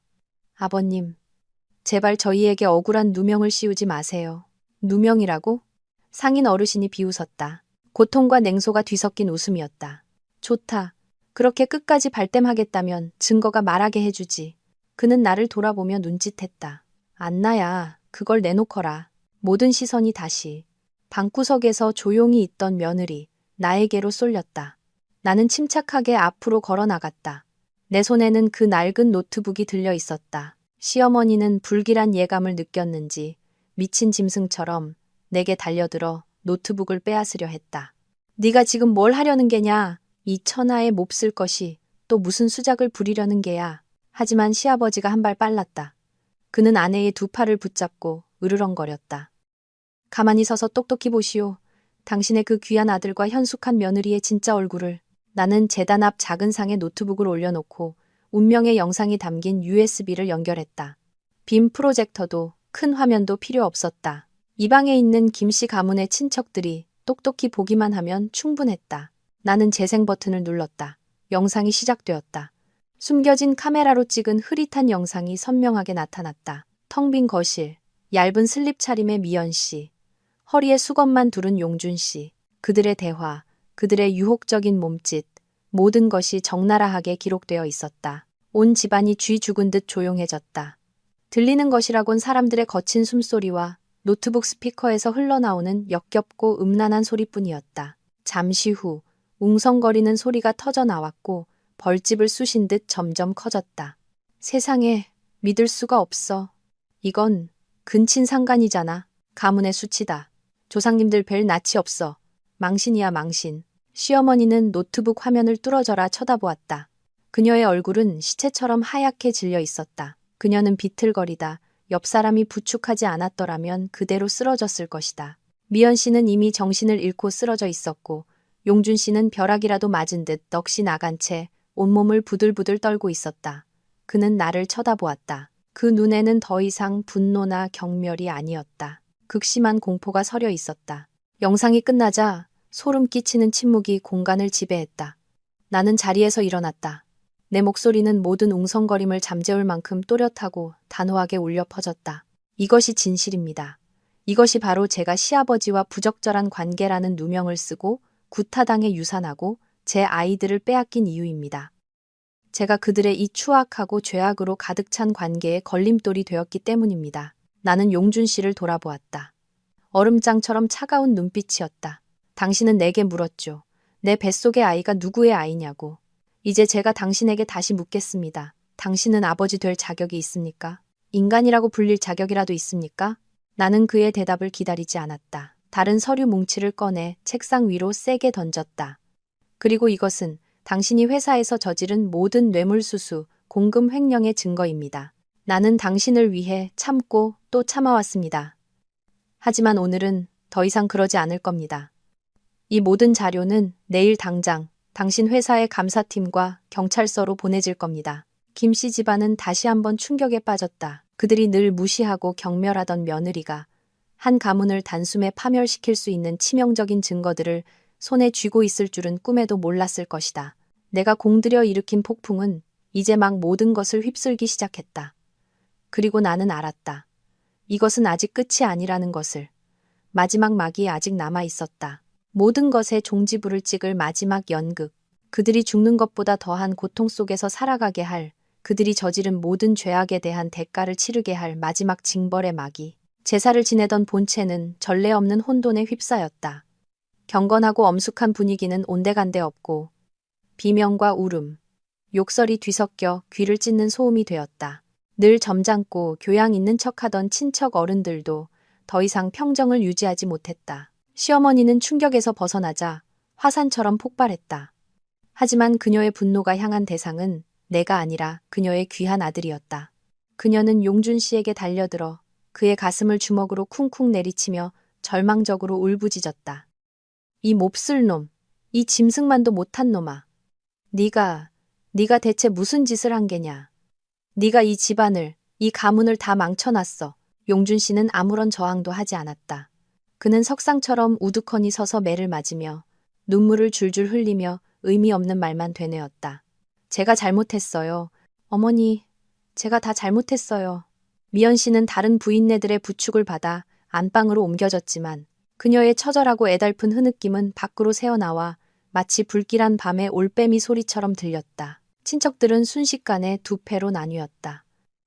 아버님, 제발 저희에게 억울한 누명을 씌우지 마세요. 누명이라고? 상인 어르신이 비웃었다. 고통과 냉소가 뒤섞인 웃음이었다. 좋다. 그렇게 끝까지 발뺌하겠다면 증거가 말하게 해주지. 그는 나를 돌아보며 눈짓했다. 안나야, 그걸 내놓거라. 모든 시선이 다시 방구석에서 조용히 있던 며느리, 나에게로 쏠렸다. 나는 침착하게 앞으로 걸어 나갔다. 내 손에는 그 낡은 노트북이 들려 있었다. 시어머니는 불길한 예감을 느꼈는지 미친 짐승처럼 내게 달려들어 노트북을 빼앗으려 했다. 네가 지금 뭘 하려는 게냐? 이 천하에 몹쓸 것이 또 무슨 수작을 부리려는 게야. 하지만 시아버지가 한 발 빨랐다. 그는 아내의 두 팔을 붙잡고 으르렁거렸다. 가만히 서서 똑똑히 보시오. 당신의 그 귀한 아들과 현숙한 며느리의 진짜 얼굴을. 나는 재단 앞 작은 상에 노트북을 올려놓고 운명의 영상이 담긴 USB를 연결했다. 빔 프로젝터도 큰 화면도 필요 없었다. 이 방에 있는 김씨 가문의 친척들이 똑똑히 보기만 하면 충분했다. 나는 재생 버튼을 눌렀다. 영상이 시작되었다. 숨겨진 카메라로 찍은 흐릿한 영상이 선명하게 나타났다. 텅 빈 거실, 얇은 슬립 차림의 미연 씨, 허리에 수건만 두른 용준 씨, 그들의 대화, 그들의 유혹적인 몸짓, 모든 것이 적나라하게 기록되어 있었다. 온 집안이 쥐 죽은 듯 조용해졌다. 들리는 것이라곤 사람들의 거친 숨소리와 노트북 스피커에서 흘러나오는 역겹고 음란한 소리뿐이었다. 잠시 후 웅성거리는 소리가 터져 나왔고 벌집을 쑤신 듯 점점 커졌다. 세상에, 믿을 수가 없어. 이건 근친상간이잖아. 가문의 수치다. 조상님들 뵐 낯이 없어. 망신이야 망신. 시어머니는 노트북 화면을 뚫어져라 쳐다보았다. 그녀의 얼굴은 시체처럼 하얗게 질려 있었다. 그녀는 비틀거리다 옆 사람이 부축하지 않았더라면 그대로 쓰러졌을 것이다. 미연 씨는 이미 정신을 잃고 쓰러져 있었고 용준 씨는 벼락이라도 맞은 듯 넋이 나간 채 온몸을 부들부들 떨고 있었다. 그는 나를 쳐다보았다. 그 눈에는 더 이상 분노나 경멸이 아니었다. 극심한 공포가 서려 있었다. 영상이 끝나자 소름 끼치는 침묵이 공간을 지배했다. 나는 자리에서 일어났다. 내 목소리는 모든 웅성거림을 잠재울 만큼 또렷하고 단호하게 울려 퍼졌다. 이것이 진실입니다. 이것이 바로 제가 시아버지와 부적절한 관계라는 누명을 쓰고 구타당해 유산하고 제 아이들을 빼앗긴 이유입니다. 제가 그들의 이 추악하고 죄악으로 가득 찬 관계에 걸림돌이 되었기 때문입니다. 나는 용준 씨를 돌아보았다. 얼음장처럼 차가운 눈빛이었다. 당신은 내게 물었죠. 내 뱃속의 아이가 누구의 아이냐고. 이제 제가 당신에게 다시 묻겠습니다. 당신은 아버지 될 자격이 있습니까? 인간이라고 불릴 자격이라도 있습니까? 나는 그의 대답을 기다리지 않았다. 다른 서류 뭉치를 꺼내 책상 위로 세게 던졌다. 그리고 이것은 당신이 회사에서 저지른 모든 뇌물수수, 공금 횡령의 증거입니다. 나는 당신을 위해 참고 또 참아왔습니다. 하지만 오늘은 더 이상 그러지 않을 겁니다. 이 모든 자료는 내일 당장 당신 회사의 감사팀과 경찰서로 보내질 겁니다. 김씨 집안은 다시 한번 충격에 빠졌다. 그들이 늘 무시하고 경멸하던 며느리가 한 가문을 단숨에 파멸시킬 수 있는 치명적인 증거들을 손에 쥐고 있을 줄은 꿈에도 몰랐을 것이다. 내가 공들여 일으킨 폭풍은 이제 막 모든 것을 휩쓸기 시작했다. 그리고 나는 알았다. 이것은 아직 끝이 아니라는 것을. 마지막 막이 아직 남아 있었다. 모든 것에 종지부를 찍을 마지막 연극. 그들이 죽는 것보다 더한 고통 속에서 살아가게 할, 그들이 저지른 모든 죄악에 대한 대가를 치르게 할 마지막 징벌의 막이. 제사를 지내던 본체는 전례 없는 혼돈에 휩싸였다. 경건하고 엄숙한 분위기는 온데간데 없고 비명과 울음, 욕설이 뒤섞여 귀를 찢는 소음이 되었다. 늘 점잖고 교양 있는 척하던 친척 어른들도 더 이상 평정을 유지하지 못했다. 시어머니는 충격에서 벗어나자 화산처럼 폭발했다. 하지만 그녀의 분노가 향한 대상은 내가 아니라 그녀의 귀한 아들이었다. 그녀는 용준 씨에게 달려들어 그의 가슴을 주먹으로 쿵쿵 내리치며 절망적으로 울부짖었다. 이 몹쓸 놈, 이 짐승만도 못한 놈아. 네가 대체 무슨 짓을 한 게냐. 네가 이 집안을, 이 가문을 다 망쳐놨어. 용준 씨는 아무런 저항도 하지 않았다. 그는 석상처럼 우두커니 서서 매를 맞으며 눈물을 줄줄 흘리며 의미 없는 말만 되뇌었다. 제가 잘못했어요. 어머니, 제가 다 잘못했어요. 미연 씨는 다른 부인네들의 부축을 받아 안방으로 옮겨졌지만 그녀의 처절하고 애달픈 흐느낌은 밖으로 새어나와 마치 불길한 밤의 올빼미 소리처럼 들렸다. 친척들은 순식간에 두 패로 나뉘었다.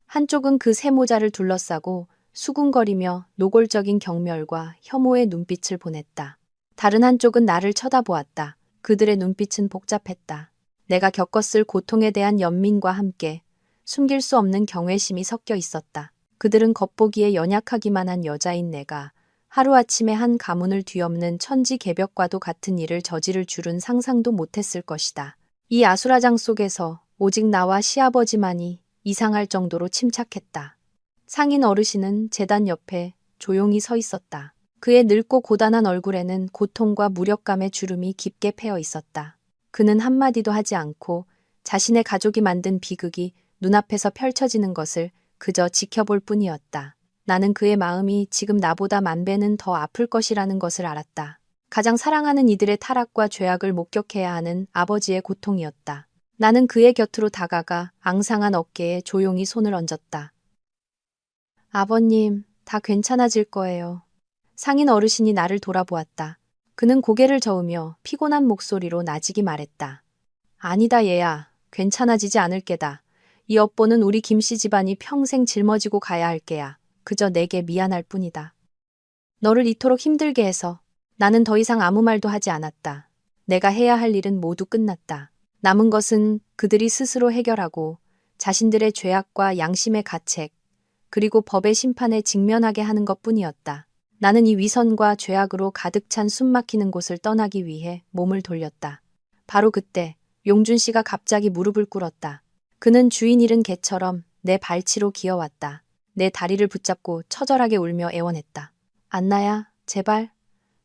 한쪽은 그 세모자를 둘러싸고 수군거리며 노골적인 경멸과 혐오의 눈빛을 보냈다. 다른 한쪽은 나를 쳐다보았다. 그들의 눈빛은 복잡했다. 내가 겪었을 고통에 대한 연민과 함께 숨길 수 없는 경외심이 섞여 있었다. 그들은 겉보기에 연약하기만 한 여자인 내가 하루아침에 한 가문을 뒤엎는 천지개벽과도 같은 일을 저지를 줄은 상상도 못했을 것이다. 이 아수라장 속에서 오직 나와 시아버지만이 이상할 정도로 침착했다. 상인 어르신은 제단 옆에 조용히 서 있었다. 그의 늙고 고단한 얼굴에는 고통과 무력감의 주름이 깊게 패여 있었다. 그는 한마디도 하지 않고 자신의 가족이 만든 비극이 눈앞에서 펼쳐지는 것을 그저 지켜볼 뿐이었다. 나는 그의 마음이 지금 나보다 만 배는 더 아플 것이라는 것을 알았다. 가장 사랑하는 이들의 타락과 죄악을 목격해야 하는 아버지의 고통이었다. 나는 그의 곁으로 다가가 앙상한 어깨에 조용히 손을 얹었다. 아버님, 다 괜찮아질 거예요. 상인 어르신이 나를 돌아보았다. 그는 고개를 저으며 피곤한 목소리로 나직이 말했다. 아니다 얘야, 괜찮아지지 않을 게다. 이 업보는 우리 김씨 집안이 평생 짊어지고 가야 할 게야. 그저 내게 미안할 뿐이다. 너를 이토록 힘들게 해서 나는 더 이상 아무 말도 하지 않았다. 내가 해야 할 일은 모두 끝났다. 남은 것은 그들이 스스로 해결하고 자신들의 죄악과 양심의 가책, 그리고 법의 심판에 직면하게 하는 것뿐이었다. 나는 이 위선과 죄악으로 가득 찬 숨막히는 곳을 떠나기 위해 몸을 돌렸다. 바로 그때 용준 씨가 갑자기 무릎을 꿇었다. 그는 주인 잃은 개처럼 내 발치로 기어왔다. 내 다리를 붙잡고 처절하게 울며 애원했다. 안나야, 제발.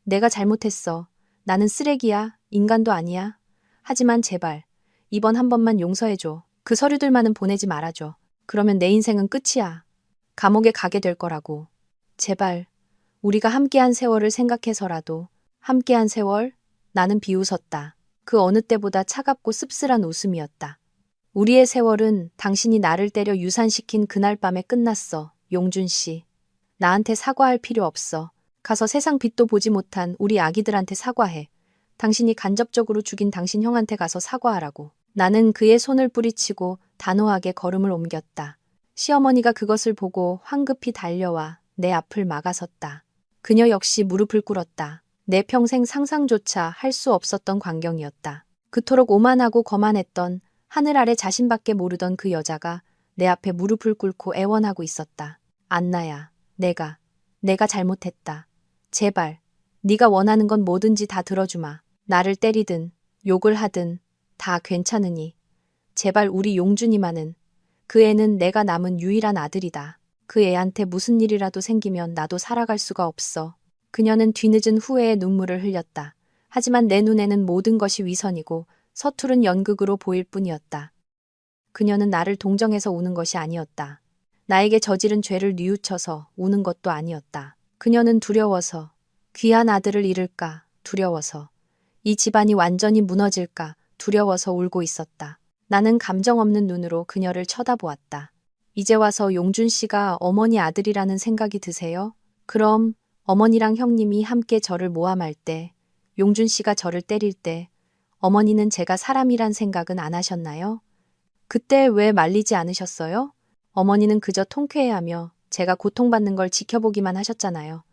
내가 잘못했어. 나는 쓰레기야. 인간도 아니야. 하지만 제발, 이번 한 번만 용서해줘. 그 서류들만은 보내지 말아줘. 그러면 내 인생은 끝이야. 감옥에 가게 될 거라고. 제발, 우리가 함께한 세월을 생각해서라도. 함께한 세월? 나는 비웃었다. 그 어느 때보다 차갑고 씁쓸한 웃음이었다. 우리의 세월은 당신이 나를 때려 유산시킨 그날 밤에 끝났어, 용준 씨. 나한테 사과할 필요 없어. 가서 세상 빛도 보지 못한 우리 아기들한테 사과해. 당신이 간접적으로 죽인 당신 형한테 가서 사과하라고. 나는 그의 손을 뿌리치고 단호하게 걸음을 옮겼다. 시어머니가 그것을 보고 황급히 달려와 내 앞을 막아섰다. 그녀 역시 무릎을 꿇었다. 내 평생 상상조차 할 수 없었던 광경이었다. 그토록 오만하고 거만했던 하늘 아래 자신밖에 모르던 그 여자가 내 앞에 무릎을 꿇고 애원하고 있었다. 안나야, 내가 잘못했다. 제발, 네가 원하는 건 뭐든지 다 들어주마. 나를 때리든 욕을 하든 다 괜찮으니. 제발 우리 용준이만은. 그 애는 내가 남은 유일한 아들이다. 그 애한테 무슨 일이라도 생기면 나도 살아갈 수가 없어. 그녀는 뒤늦은 후회의 눈물을 흘렸다. 하지만 내 눈에는 모든 것이 위선이고 서투른 연극으로 보일 뿐이었다. 그녀는 나를 동정해서 우는 것이 아니었다. 나에게 저지른 죄를 뉘우쳐서 우는 것도 아니었다. 그녀는 두려워서, 귀한 아들을 잃을까 두려워서, 이 집안이 완전히 무너질까 두려워서 울고 있었다. 나는 감정 없는 눈으로 그녀를 쳐다보았다. 이제 와서 용준 씨가 어머니 아들이라는 생각이 드세요? 그럼 어머니랑 형님이 함께 저를 모함할 때, 용준 씨가 저를 때릴 때, 어머니는 제가 사람이란 생각은 안 하셨나요? 그때 왜 말리지 않으셨어요? 어머니는 그저 통쾌해하며 제가 고통받는 걸 지켜보기만 하셨잖아요.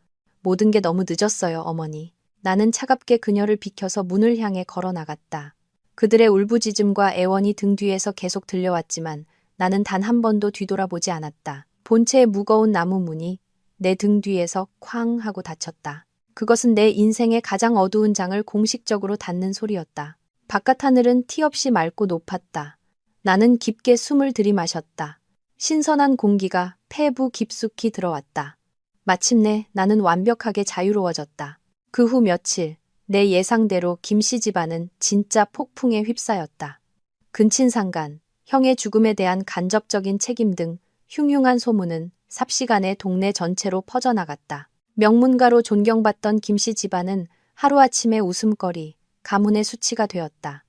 모든 게 너무 늦었어요, 어머니. 나는 차갑게 그녀를 비켜서 문을 향해 걸어 나갔다. 그들의 울부짖음과 애원이 등 뒤에서 계속 들려왔지만 나는 단 한 번도 뒤돌아보지 않았다. 본체의 무거운 나무 문이 내 등 뒤에서 쾅 하고 닫혔다. 그것은 내 인생의 가장 어두운 장을 공식적으로 닫는 소리였다. 바깥 하늘은 티 없이 맑고 높았다. 나는 깊게 숨을 들이마셨다. 신선한 공기가 폐부 깊숙이 들어왔다. 마침내 나는 완벽하게 자유로워졌다. 그 후 며칠, 내 예상대로 김씨 집안은 진짜 폭풍에 휩싸였다. 근친상간, 형의 죽음에 대한 간접적인 책임 등 흉흉한 소문은 삽시간에 동네 전체로 퍼져나갔다. 명문가로 존경받던 김씨 집안은 하루아침에 웃음거리, 가문의 수치가 되었다.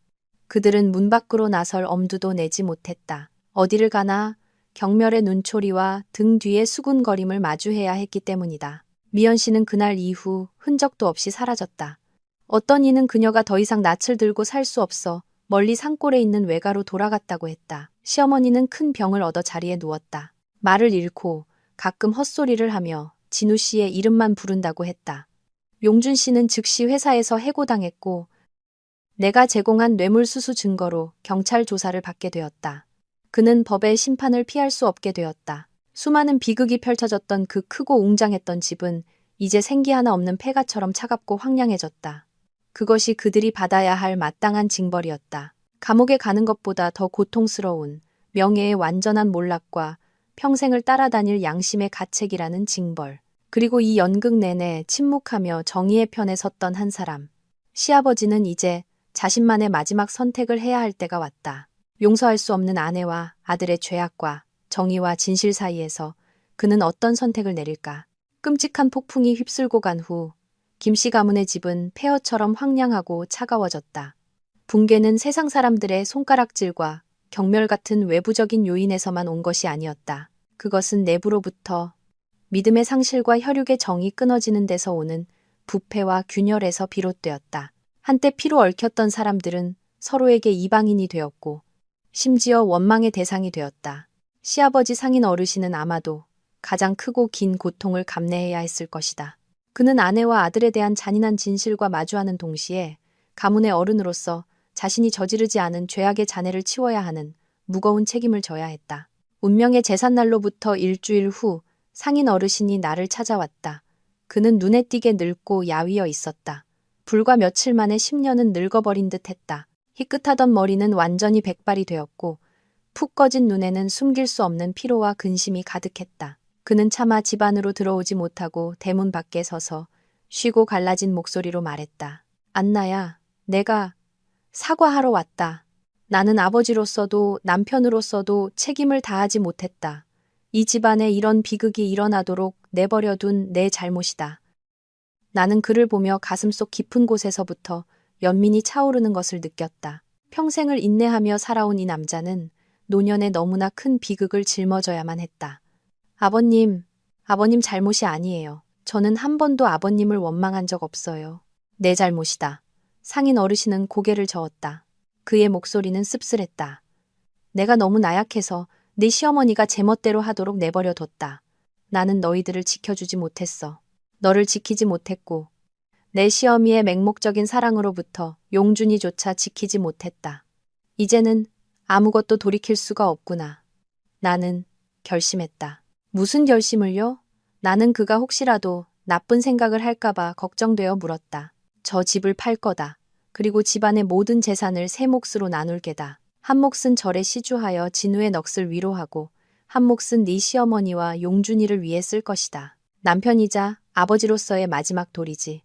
그들은 문 밖으로 나설 엄두도 내지 못했다. 어디를 가나 경멸의 눈초리와 등 뒤의 수군거림을 마주해야 했기 때문이다. 미연 씨는 그날 이후 흔적도 없이 사라졌다. 어떤 이는 그녀가 더 이상 낯을 들고 살 수 없어 멀리 산골에 있는 외가로 돌아갔다고 했다. 시어머니는 큰 병을 얻어 자리에 누웠다. 말을 잃고 가끔 헛소리를 하며 진우 씨의 이름만 부른다고 했다. 용준 씨는 즉시 회사에서 해고당했고 내가 제공한 뇌물수수 증거로 경찰 조사를 받게 되었다. 그는 법의 심판을 피할 수 없게 되었다. 수많은 비극이 펼쳐졌던 그 크고 웅장했던 집은 이제 생기 하나 없는 폐가처럼 차갑고 황량해졌다. 그것이 그들이 받아야 할 마땅한 징벌이었다. 감옥에 가는 것보다 더 고통스러운 명예의 완전한 몰락과 평생을 따라다닐 양심의 가책이라는 징벌. 그리고 이 연극 내내 침묵하며 정의의 편에 섰던 한 사람. 시아버지는 이제 자신만의 마지막 선택을 해야 할 때가 왔다. 용서할 수 없는 아내와 아들의 죄악과 정의와 진실 사이에서 그는 어떤 선택을 내릴까? 끔찍한 폭풍이 휩쓸고 간 후 김씨 가문의 집은 폐허처럼 황량하고 차가워졌다. 붕괴는 세상 사람들의 손가락질과 경멸 같은 외부적인 요인에서만 온 것이 아니었다. 그것은 내부로부터 믿음의 상실과 혈육의 정이 끊어지는 데서 오는 부패와 균열에서 비롯되었다. 한때 피로 얽혔던 사람들은 서로에게 이방인이 되었고 심지어 원망의 대상이 되었다. 시아버지 상인 어르신은 아마도 가장 크고 긴 고통을 감내해야 했을 것이다. 그는 아내와 아들에 대한 잔인한 진실과 마주하는 동시에 가문의 어른으로서 자신이 저지르지 않은 죄악의 잔해를 치워야 하는 무거운 책임을 져야 했다. 운명의 제삿날로부터 일주일 후 상인 어르신이 나를 찾아왔다. 그는 눈에 띄게 늙고 야위어 있었다. 불과 며칠 만에 10년은 늙어버린 듯 했다. 희끗하던 머리는 완전히 백발이 되었고 푹 꺼진 눈에는 숨길 수 없는 피로와 근심이 가득했다. 그는 차마 집 안으로 들어오지 못하고 대문 밖에 서서 쉬고 갈라진 목소리로 말했다. 안나야, 내가 사과하러 왔다. 나는 아버지로서도 남편으로서도 책임을 다하지 못했다. 이 집안에 이런 비극이 일어나도록 내버려둔 내 잘못이다. 나는 그를 보며 가슴속 깊은 곳에서부터 연민이 차오르는 것을 느꼈다. 평생을 인내하며 살아온 이 남자는 노년에 너무나 큰 비극을 짊어져야만 했다. 아버님 잘못이 아니에요. 저는 한 번도 아버님을 원망한 적 없어요. 내 잘못이다. 상인 어르신은 고개를 저었다. 그의 목소리는 씁쓸했다. 내가 너무 나약해서 네 시어머니가 제멋대로 하도록 내버려 뒀다. 나는 너희들을 지켜주지 못했어. 너를 지키지 못했고 내 시어미의 맹목적인 사랑으로부터 용준이조차 지키지 못했다. 이제는 아무것도 돌이킬 수가 없구나. 나는 결심했다. 무슨 결심을요? 나는 그가 혹시라도 나쁜 생각을 할까봐 걱정되어 물었다. 저 집을 팔 거다. 그리고 집안의 모든 재산을 세 몫으로 나눌 게다. 한 몫은 절에 시주하여 진우의 넋을 위로하고 한 몫은 네 시어머니와 용준이를 위해 쓸 것이다. 남편이자 아버지로서의 마지막 도리지.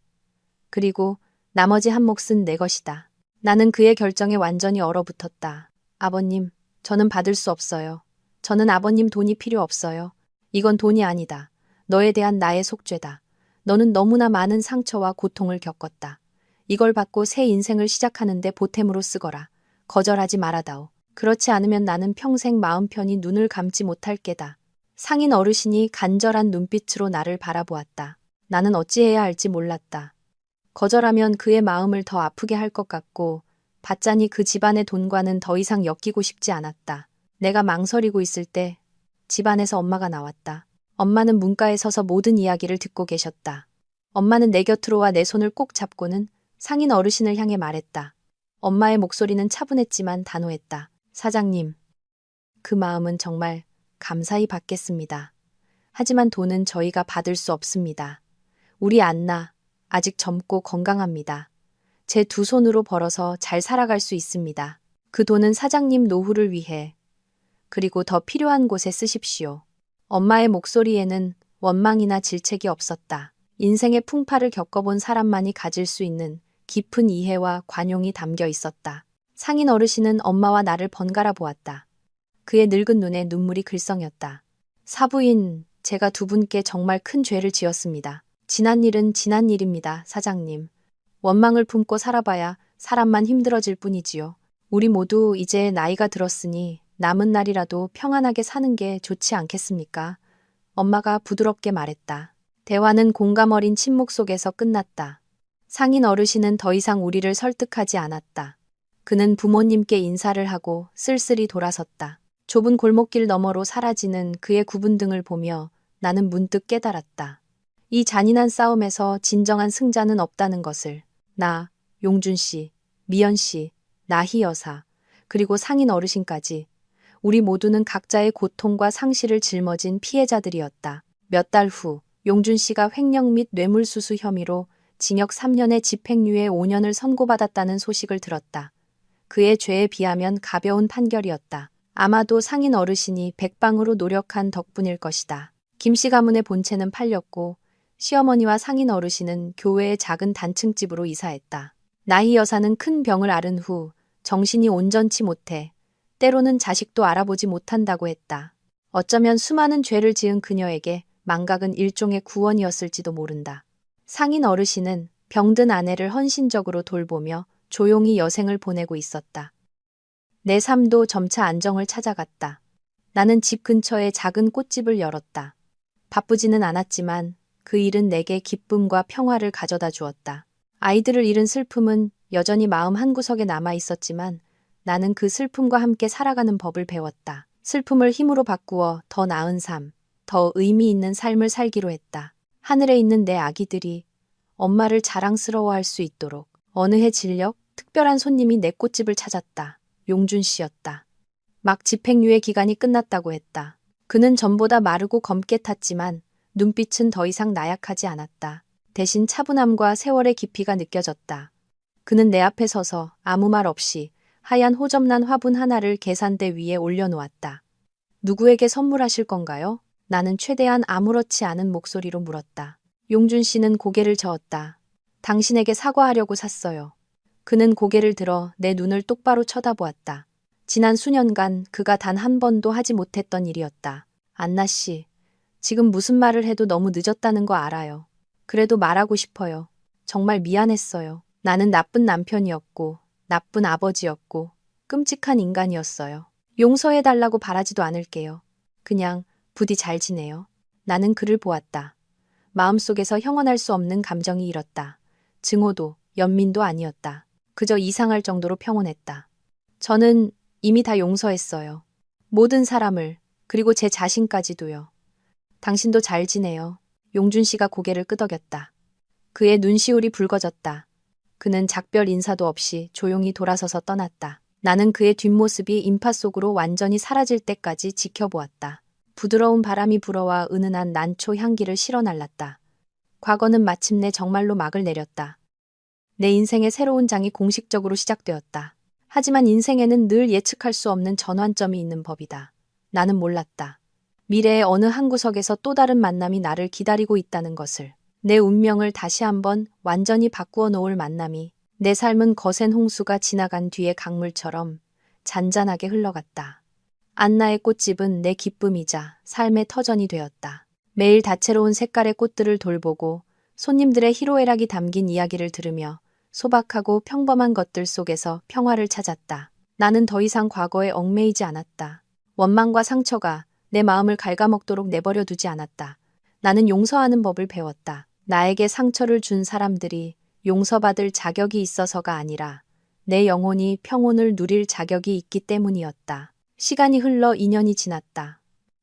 그리고 나머지 한 몫은 내 것이다. 나는 그의 결정에 완전히 얼어붙었다. 아버님, 저는 받을 수 없어요. 저는 아버님 돈이 필요 없어요. 이건 돈이 아니다. 너에 대한 나의 속죄다. 너는 너무나 많은 상처와 고통을 겪었다. 이걸 받고 새 인생을 시작하는데 보탬으로 쓰거라. 거절하지 말아다오. 그렇지 않으면 나는 평생 마음 편히 눈을 감지 못할 게다. 상인 어르신이 간절한 눈빛으로 나를 바라보았다. 나는 어찌해야 할지 몰랐다. 거절하면 그의 마음을 더 아프게 할 것 같고 받자니 그 집안의 돈과는 더 이상 엮이고 싶지 않았다. 내가 망설이고 있을 때 집안에서 엄마가 나왔다. 엄마는 문가에 서서 모든 이야기를 듣고 계셨다. 엄마는 내 곁으로 와 내 손을 꼭 잡고는 상인 어르신을 향해 말했다. 엄마의 목소리는 차분했지만 단호했다. 사장님, 그 마음은 정말 감사히 받겠습니다. 하지만 돈은 저희가 받을 수 없습니다. 우리 안나 아직 젊고 건강합니다. 제 두 손으로 벌어서 잘 살아갈 수 있습니다. 그 돈은 사장님 노후를 위해 그리고 더 필요한 곳에 쓰십시오. 엄마의 목소리에는 원망이나 질책이 없었다. 인생의 풍파를 겪어본 사람만이 가질 수 있는 깊은 이해와 관용이 담겨 있었다. 상인 어르신은 엄마와 나를 번갈아 보았다. 그의 늙은 눈에 눈물이 글썽였다. 사부인, 제가 두 분께 정말 큰 죄를 지었습니다. 지난 일은 지난 일입니다, 사장님. 원망을 품고 살아봐야 사람만 힘들어질 뿐이지요. 우리 모두 이제 나이가 들었으니 남은 날이라도 평안하게 사는 게 좋지 않겠습니까? 엄마가 부드럽게 말했다. 대화는 공감 어린 침묵 속에서 끝났다. 상인 어르신은 더 이상 우리를 설득하지 않았다. 그는 부모님께 인사를 하고 쓸쓸히 돌아섰다. 좁은 골목길 너머로 사라지는 그의 굽은 등을 보며 나는 문득 깨달았다. 이 잔인한 싸움에서 진정한 승자는 없다는 것을. 나, 용준 씨, 미연 씨, 나희 여사, 그리고 상인 어르신까지 우리 모두는 각자의 고통과 상실을 짊어진 피해자들이었다. 몇 달 후 용준 씨가 횡령 및 뇌물수수 혐의로 징역 3년에 집행유예 5년을 선고받았다는 소식을 들었다. 그의 죄에 비하면 가벼운 판결이었다. 아마도 상인 어르신이 백방으로 노력한 덕분일 것이다. 김씨 가문의 본체는 팔렸고 시어머니와 상인 어르신은 교외의 작은 단층집으로 이사했다. 나희 여사는 큰 병을 앓은 후 정신이 온전치 못해 때로는 자식도 알아보지 못한다고 했다. 어쩌면 수많은 죄를 지은 그녀에게 망각은 일종의 구원이었을지도 모른다. 상인 어르신은 병든 아내를 헌신적으로 돌보며 조용히 여생을 보내고 있었다. 내 삶도 점차 안정을 찾아갔다. 나는 집 근처에 작은 꽃집을 열었다. 바쁘지는 않았지만 그 일은 내게 기쁨과 평화를 가져다 주었다. 아이들을 잃은 슬픔은 여전히 마음 한구석에 남아 있었지만 나는 그 슬픔과 함께 살아가는 법을 배웠다. 슬픔을 힘으로 바꾸어 더 나은 삶, 더 의미 있는 삶을 살기로 했다. 하늘에 있는 내 아기들이 엄마를 자랑스러워할 수 있도록. 어느 해 진력, 특별한 손님이 내 꽃집을 찾았다. 용준 씨였다. 막 집행유예 기간이 끝났다고 했다. 그는 전보다 마르고 검게 탔지만 눈빛은 더 이상 나약하지 않았다. 대신 차분함과 세월의 깊이가 느껴졌다. 그는 내 앞에 서서 아무 말 없이 하얀 호접난 화분 하나를 계산대 위에 올려놓았다. 누구에게 선물하실 건가요? 나는 최대한 아무렇지 않은 목소리로 물었다. 용준 씨는 고개를 저었다. 당신에게 사과하려고 샀어요. 그는 고개를 들어 내 눈을 똑바로 쳐다보았다. 지난 수년간 그가 단 한 번도 하지 못했던 일이었다. 안나 씨, 지금 무슨 말을 해도 너무 늦었다는 거 알아요. 그래도 말하고 싶어요. 정말 미안했어요. 나는 나쁜 남편이었고, 나쁜 아버지였고, 끔찍한 인간이었어요. 용서해달라고 바라지도 않을게요. 그냥 부디 잘 지내요. 나는 그를 보았다. 마음속에서 형언할 수 없는 감정이 일었다. 증오도, 연민도 아니었다. 그저 이상할 정도로 평온했다. 저는 이미 다 용서했어요. 모든 사람을, 그리고 제 자신까지도요. 당신도 잘 지내요. 용준 씨가 고개를 끄덕였다. 그의 눈시울이 붉어졌다. 그는 작별 인사도 없이 조용히 돌아서서 떠났다. 나는 그의 뒷모습이 인파 속으로 완전히 사라질 때까지 지켜보았다. 부드러운 바람이 불어와 은은한 난초 향기를 실어날랐다. 과거는 마침내 정말로 막을 내렸다. 내 인생의 새로운 장이 공식적으로 시작되었다. 하지만 인생에는 늘 예측할 수 없는 전환점이 있는 법이다. 나는 몰랐다. 미래의 어느 한 구석에서 또 다른 만남이 나를 기다리고 있다는 것을. 내 운명을 다시 한번 완전히 바꾸어 놓을 만남이. 내 삶은 거센 홍수가 지나간 뒤의 강물처럼 잔잔하게 흘러갔다. 안나의 꽃집은 내 기쁨이자 삶의 터전이 되었다. 매일 다채로운 색깔의 꽃들을 돌보고 손님들의 희로애락이 담긴 이야기를 들으며 소박하고 평범한 것들 속에서 평화를 찾았다. 나는 더 이상 과거에 얽매이지 않았다. 원망과 상처가 내 마음을 갉아먹도록 내버려 두지 않았다. 나는 용서하는 법을 배웠다. 나에게 상처를 준 사람들이 용서받을 자격이 있어서가 아니라 내 영혼이 평온을 누릴 자격이 있기 때문이었다. 시간이 흘러 2년이 지났다.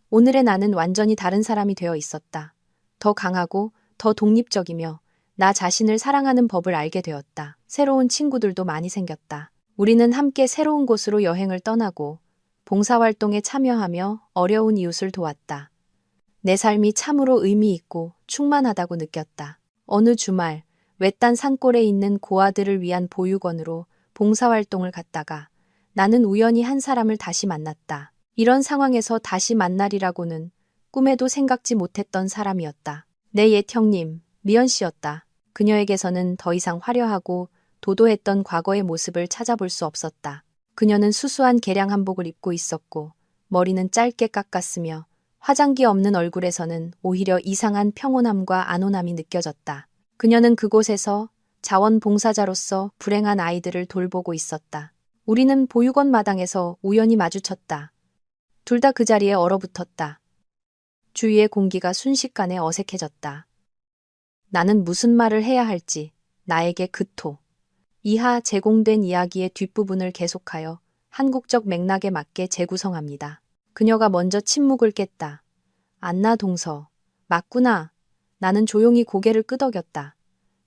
오늘의 나는 완전히 다른 사람이 되어 있었다. 더 강하고 더 독립적이며 나 자신을 사랑하는 법을 알게 되었다. 새로운 친구들도 많이 생겼다. 우리는 함께 새로운 곳으로 여행을 떠나고 봉사활동에 참여하며 어려운 이웃을 도왔다. 내 삶이 참으로 의미 있고 충만하다고 느꼈다. 어느 주말 외딴 산골에 있는 고아들을 위한 보육원으로 봉사활동을 갔다가 나는 우연히 한 사람을 다시 만났다. 이런 상황에서 다시 만날이라고는 꿈에도 생각지 못했던 사람이었다. 내 옛 형님, 미연 씨였다. 그녀에게서는 더 이상 화려하고 도도했던 과거의 모습을 찾아볼 수 없었다. 그녀는 수수한 개량 한복을 입고 있었고 머리는 짧게 깎았으며 화장기 없는 얼굴에서는 오히려 이상한 평온함과 안온함이 느껴졌다. 그녀는 그곳에서 자원봉사자로서 불행한 아이들을 돌보고 있었다. 우리는 보육원 마당에서 우연히 마주쳤다. 둘 다 그 자리에 얼어붙었다. 주위의 공기가 순식간에 어색해졌다. 나는 무슨 말을 해야 할지 나에게 그토. 이하 제공된 이야기의 뒷부분을 계속하여 한국적 맥락에 맞게 재구성합니다. 그녀가 먼저 침묵을 깼다. 안나 동서. 맞구나. 나는 조용히 고개를 끄덕였다.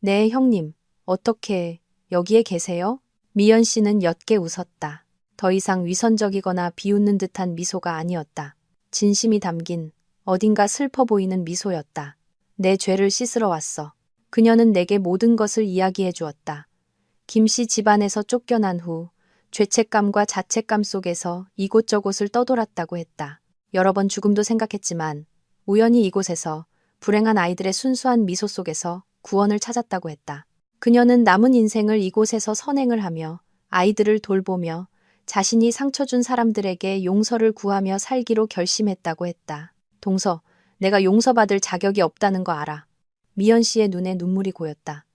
네, 형님. 어떻게 여기에 계세요? 미연 씨는 옅게 웃었다. 더 이상 위선적이거나 비웃는 듯한 미소가 아니었다. 진심이 담긴 어딘가 슬퍼 보이는 미소였다. 내 죄를 씻으러 왔어. 그녀는 내게 모든 것을 이야기해 주었다. 김씨 집안에서 쫓겨난 후 죄책감과 자책감 속에서 이곳저곳을 떠돌았다고 했다. 여러 번 죽음도 생각했지만 우연히 이곳에서 불행한 아이들의 순수한 미소 속에서 구원을 찾았다고 했다. 그녀는 남은 인생을 이곳에서 선행을 하며 아이들을 돌보며 자신이 상처 준 사람들에게 용서를 구하며 살기로 결심했다고 했다. 동서, 내가 용서받을 자격이 없다는 거 알아. 미연 씨의 눈에 눈물이 고였다.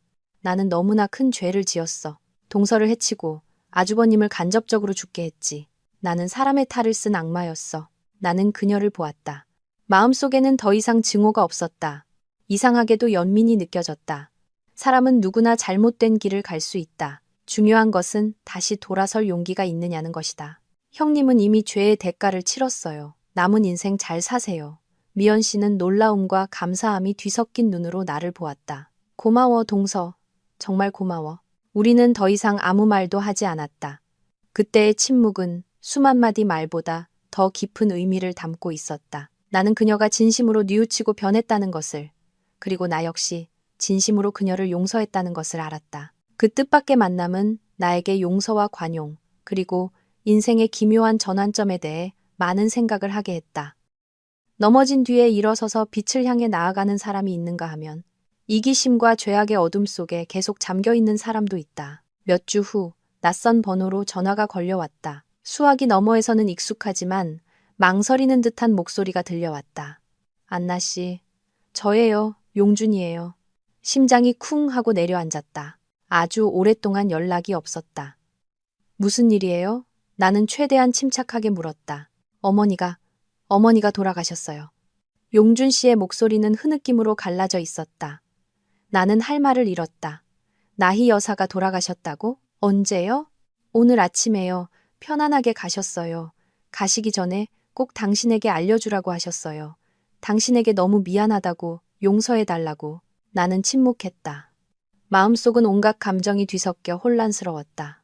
나는 너무나 큰 죄를 지었어. 동서를 해치고 아주버님을 간접적으로 죽게 했지. 나는 사람의 탈을 쓴 악마였어. 나는 그녀를 보았다. 마음속에는 더 이상 증오가 없었다. 이상하게도 연민이 느껴졌다. 사람은 누구나 잘못된 길을 갈 수 있다. 중요한 것은 다시 돌아설 용기가 있느냐는 것이다. 형님은 이미 죄의 대가를 치렀어요. 남은 인생 잘 사세요. 미연 씨는 놀라움과 감사함이 뒤섞인 눈으로 나를 보았다. 고마워, 동서. 정말 고마워. 우리는 더 이상 아무 말도 하지 않았다. 그때의 침묵은 수만 마디 말보다 더 깊은 의미를 담고 있었다. 나는 그녀가 진심으로 뉘우치고 변했다는 것을, 그리고 나 역시 진심으로 그녀를 용서했다는 것을 알았다. 그 뜻밖의 만남은 나에게 용서와 관용, 그리고 인생의 기묘한 전환점에 대해 많은 생각을 하게 했다. 넘어진 뒤에 일어서서 빛을 향해 나아가는 사람이 있는가 하면 이기심과 죄악의 어둠 속에 계속 잠겨있는 사람도 있다. 몇 주 후 낯선 번호로 전화가 걸려왔다. 수화기 너머에서는 익숙하지만 망설이는 듯한 목소리가 들려왔다. 안나 씨, 저예요. 용준이에요. 심장이 쿵 하고 내려앉았다. 아주 오랫동안 연락이 없었다. 무슨 일이에요? 나는 최대한 침착하게 물었다. 어머니가 돌아가셨어요. 용준 씨의 목소리는 흐느낌으로 갈라져 있었다. 나는 할 말을 잃었다. 나희 여사가 돌아가셨다고? 언제요? 오늘 아침에요. 편안하게 가셨어요. 가시기 전에 꼭 당신에게 알려주라고 하셨어요. 당신에게 너무 미안하다고, 용서해달라고. 나는 침묵했다. 마음속은 온갖 감정이 뒤섞여 혼란스러웠다.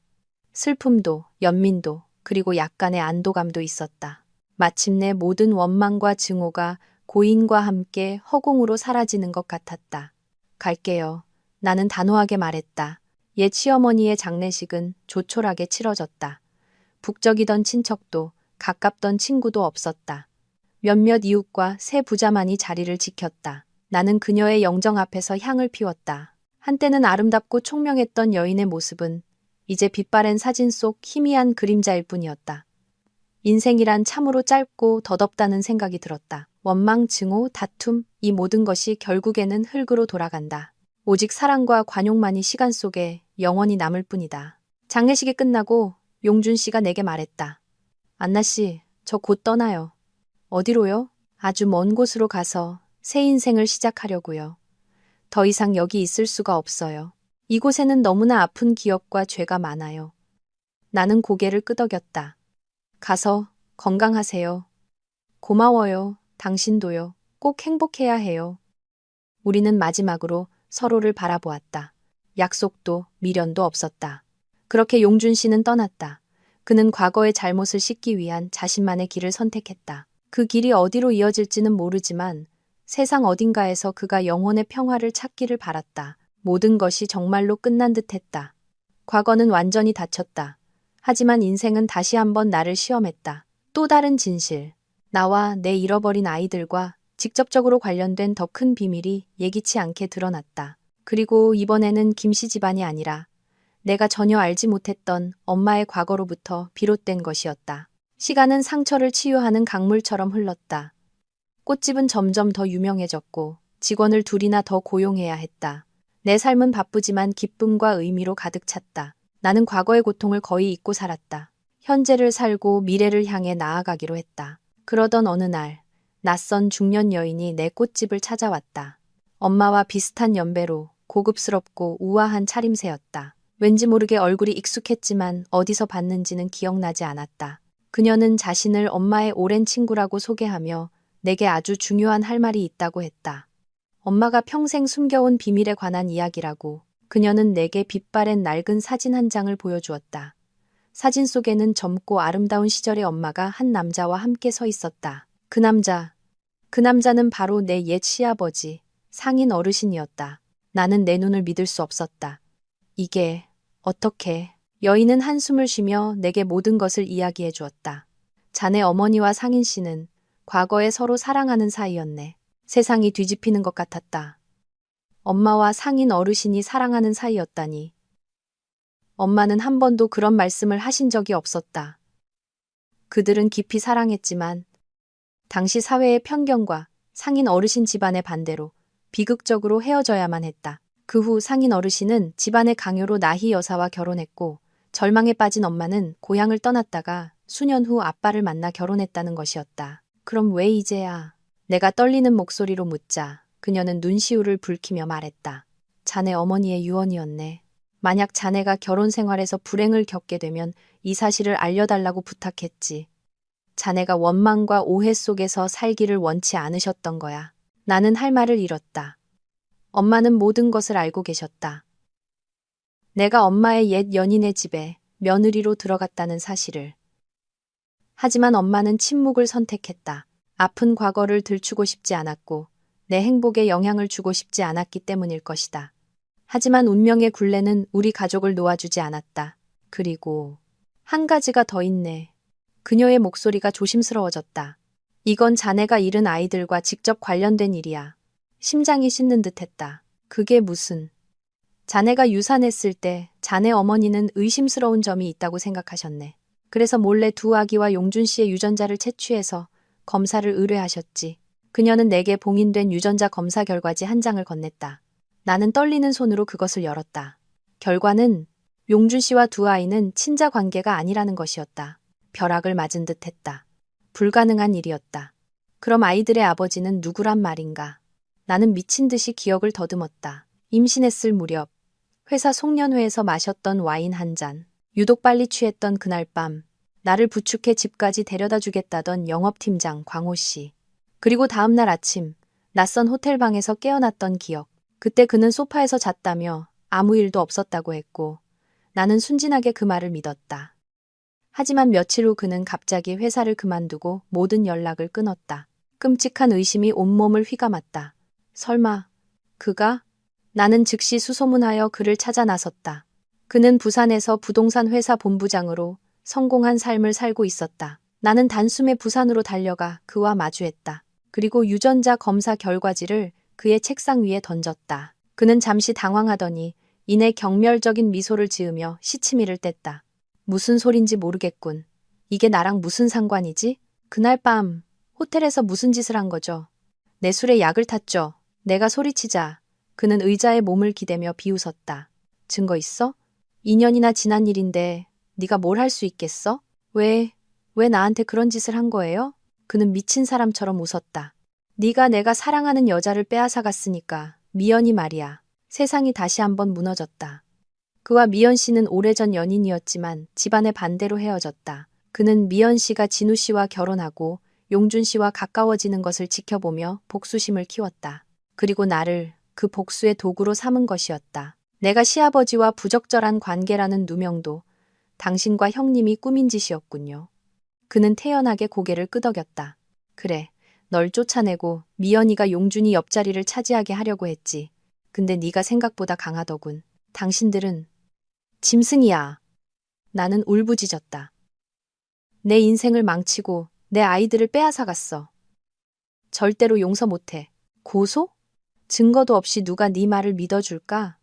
슬픔도, 연민도, 그리고 약간의 안도감도 있었다. 마침내 모든 원망과 증오가 고인과 함께 허공으로 사라지는 것 같았다. 갈게요. 나는 단호하게 말했다. 옛 시어머니의 장례식은 조촐하게 치러졌다. 북적이던 친척도 가깝던 친구도 없었다. 몇몇 이웃과 세 부자만이 자리를 지켰다. 나는 그녀의 영정 앞에서 향을 피웠다. 한때는 아름답고 총명했던 여인의 모습은 이제 빛바랜 사진 속 희미한 그림자일 뿐이었다. 인생이란 참으로 짧고 덧없다는 생각이 들었다. 원망, 증오, 다툼, 이 모든 것이 결국에는 흙으로 돌아간다. 오직 사랑과 관용만이 시간 속에 영원히 남을 뿐이다. 장례식이 끝나고 용준 씨가 내게 말했다. 안나 씨, 저 곧 떠나요. 어디로요? 아주 먼 곳으로 가서 새 인생을 시작하려고요. 더 이상 여기 있을 수가 없어요. 이곳에는 너무나 아픈 기억과 죄가 많아요. 나는 고개를 끄덕였다. 가서 건강하세요. 고마워요. 당신도요. 꼭 행복해야 해요. 우리는 마지막으로 서로를 바라보았다. 약속도 미련도 없었다. 그렇게 용준 씨는 떠났다. 그는 과거의 잘못을 씻기 위한 자신만의 길을 선택했다. 그 길이 어디로 이어질지는 모르지만 세상 어딘가에서 그가 영혼의 평화를 찾기를 바랐다. 모든 것이 정말로 끝난 듯했다. 과거는 완전히 닫혔다. 하지만 인생은 다시 한번 나를 시험했다. 또 다른 진실. 나와 내 잃어버린 아이들과 직접적으로 관련된 더 큰 비밀이 예기치 않게 드러났다. 그리고 이번에는 김씨 집안이 아니라 내가 전혀 알지 못했던 엄마의 과거로부터 비롯된 것이었다. 시간은 상처를 치유하는 강물처럼 흘렀다. 꽃집은 점점 더 유명해졌고 직원을 둘이나 더 고용해야 했다. 내 삶은 바쁘지만 기쁨과 의미로 가득 찼다. 나는 과거의 고통을 거의 잊고 살았다. 현재를 살고 미래를 향해 나아가기로 했다. 그러던 어느 날 낯선 중년 여인이 내 꽃집을 찾아왔다. 엄마와 비슷한 연배로 고급스럽고 우아한 차림새였다. 왠지 모르게 얼굴이 익숙했지만 어디서 봤는지는 기억나지 않았다. 그녀는 자신을 엄마의 오랜 친구라고 소개하며 내게 아주 중요한 할 말이 있다고 했다. 엄마가 평생 숨겨온 비밀에 관한 이야기라고. 그녀는 내게 빛바랜 낡은 사진 한 장을 보여주었다. 사진 속에는 젊고 아름다운 시절의 엄마가 한 남자와 함께 서 있었다. 그 남자는 바로 내 옛 시아버지, 상인 어르신이었다. 나는 내 눈을 믿을 수 없었다. 이게 어떻게? 여인은 한숨을 쉬며 내게 모든 것을 이야기해 주었다. 자네 어머니와 상인 씨는 과거에 서로 사랑하는 사이였네. 세상이 뒤집히는 것 같았다. 엄마와 상인 어르신이 사랑하는 사이였다니. 엄마는 한 번도 그런 말씀을 하신 적이 없었다. 그들은 깊이 사랑했지만 당시 사회의 편견과 상인 어르신 집안의 반대로 비극적으로 헤어져야만 했다. 그 후 상인 어르신은 집안의 강요로 나희 여사와 결혼했고 절망에 빠진 엄마는 고향을 떠났다가 수년 후 아빠를 만나 결혼했다는 것이었다. 그럼 왜 이제야? 내가 떨리는 목소리로 묻자 그녀는 눈시울을 붉히며 말했다. 자네 어머니의 유언이었네. 만약 자네가 결혼 생활에서 불행을 겪게 되면 이 사실을 알려달라고 부탁했지. 자네가 원망과 오해 속에서 살기를 원치 않으셨던 거야. 나는 할 말을 잃었다. 엄마는 모든 것을 알고 계셨다. 내가 엄마의 옛 연인의 집에 며느리로 들어갔다는 사실을. 하지만 엄마는 침묵을 선택했다. 아픈 과거를 들추고 싶지 않았고 내 행복에 영향을 주고 싶지 않았기 때문일 것이다. 하지만 운명의 굴레는 우리 가족을 놓아주지 않았다. 그리고 한 가지가 더 있네. 그녀의 목소리가 조심스러워졌다. 이건 자네가 잃은 아이들과 직접 관련된 일이야. 심장이 씻는 듯했다. 그게 무슨? 자네가 유산했을 때 자네 어머니는 의심스러운 점이 있다고 생각하셨네. 그래서 몰래 두 아기와 용준 씨의 유전자를 채취해서 검사를 의뢰하셨지. 그녀는 내게 봉인된 유전자 검사 결과지 한 장을 건넸다. 나는 떨리는 손으로 그것을 열었다. 결과는 용준 씨와 두 아이는 친자 관계가 아니라는 것이었다. 벼락을 맞은 듯 했다. 불가능한 일이었다. 그럼 아이들의 아버지는 누구란 말인가? 나는 미친 듯이 기억을 더듬었다. 임신했을 무렵 회사 송년회에서 마셨던 와인 한 잔, 유독 빨리 취했던 그날 밤 나를 부축해 집까지 데려다 주겠다던 영업팀장 광호 씨. 그리고 다음 날 아침 낯선 호텔방에서 깨어났던 기억. 그때 그는 소파에서 잤다며 아무 일도 없었다고 했고 나는 순진하게 그 말을 믿었다. 하지만 며칠 후 그는 갑자기 회사를 그만두고 모든 연락을 끊었다. 끔찍한 의심이 온몸을 휘감았다. 설마 그가? 나는 즉시 수소문하여 그를 찾아 나섰다. 그는 부산에서 부동산 회사 본부장으로 성공한 삶을 살고 있었다. 나는 단숨에 부산으로 달려가 그와 마주했다. 그리고 유전자 검사 결과지를 그의 책상 위에 던졌다. 그는 잠시 당황하더니 이내 경멸적인 미소를 지으며 시치미를 뗐다. 무슨 소린지 모르겠군. 이게 나랑 무슨 상관이지? 그날 밤 호텔에서 무슨 짓을 한 거죠? 내 술에 약을 탔죠. 내가 소리치자 그는 의자에 몸을 기대며 비웃었다. 증거 있어? 2년이나 지난 일인데 네가 뭘 할 수 있겠어? 왜 나한테 그런 짓을 한 거예요? 그는 미친 사람처럼 웃었다. 네가 내가 사랑하는 여자를 빼앗아갔으니까 미연이 말이야. 세상이 다시 한번 무너졌다. 그와 미연 씨는 오래전 연인이었지만 집안의 반대로 헤어졌다. 그는 미연 씨가 진우 씨와 결혼하고 용준 씨와 가까워지는 것을 지켜보며 복수심을 키웠다. 그리고 나를 그 복수의 도구로 삼은 것이었다. 내가 시아버지와 부적절한 관계라는 누명도 당신과 형님이 꾸민 짓이었군요. 그는 태연하게 고개를 끄덕였다. 그래, 널 쫓아내고 미연이가 용준이 옆자리를 차지하게 하려고 했지. 근데 네가 생각보다 강하더군. 당신들은 짐승이야. 나는 울부짖었다. 내 인생을 망치고 내 아이들을 빼앗아갔어. 절대로 용서 못해. 고소? 증거도 없이 누가 네 말을 믿어줄까?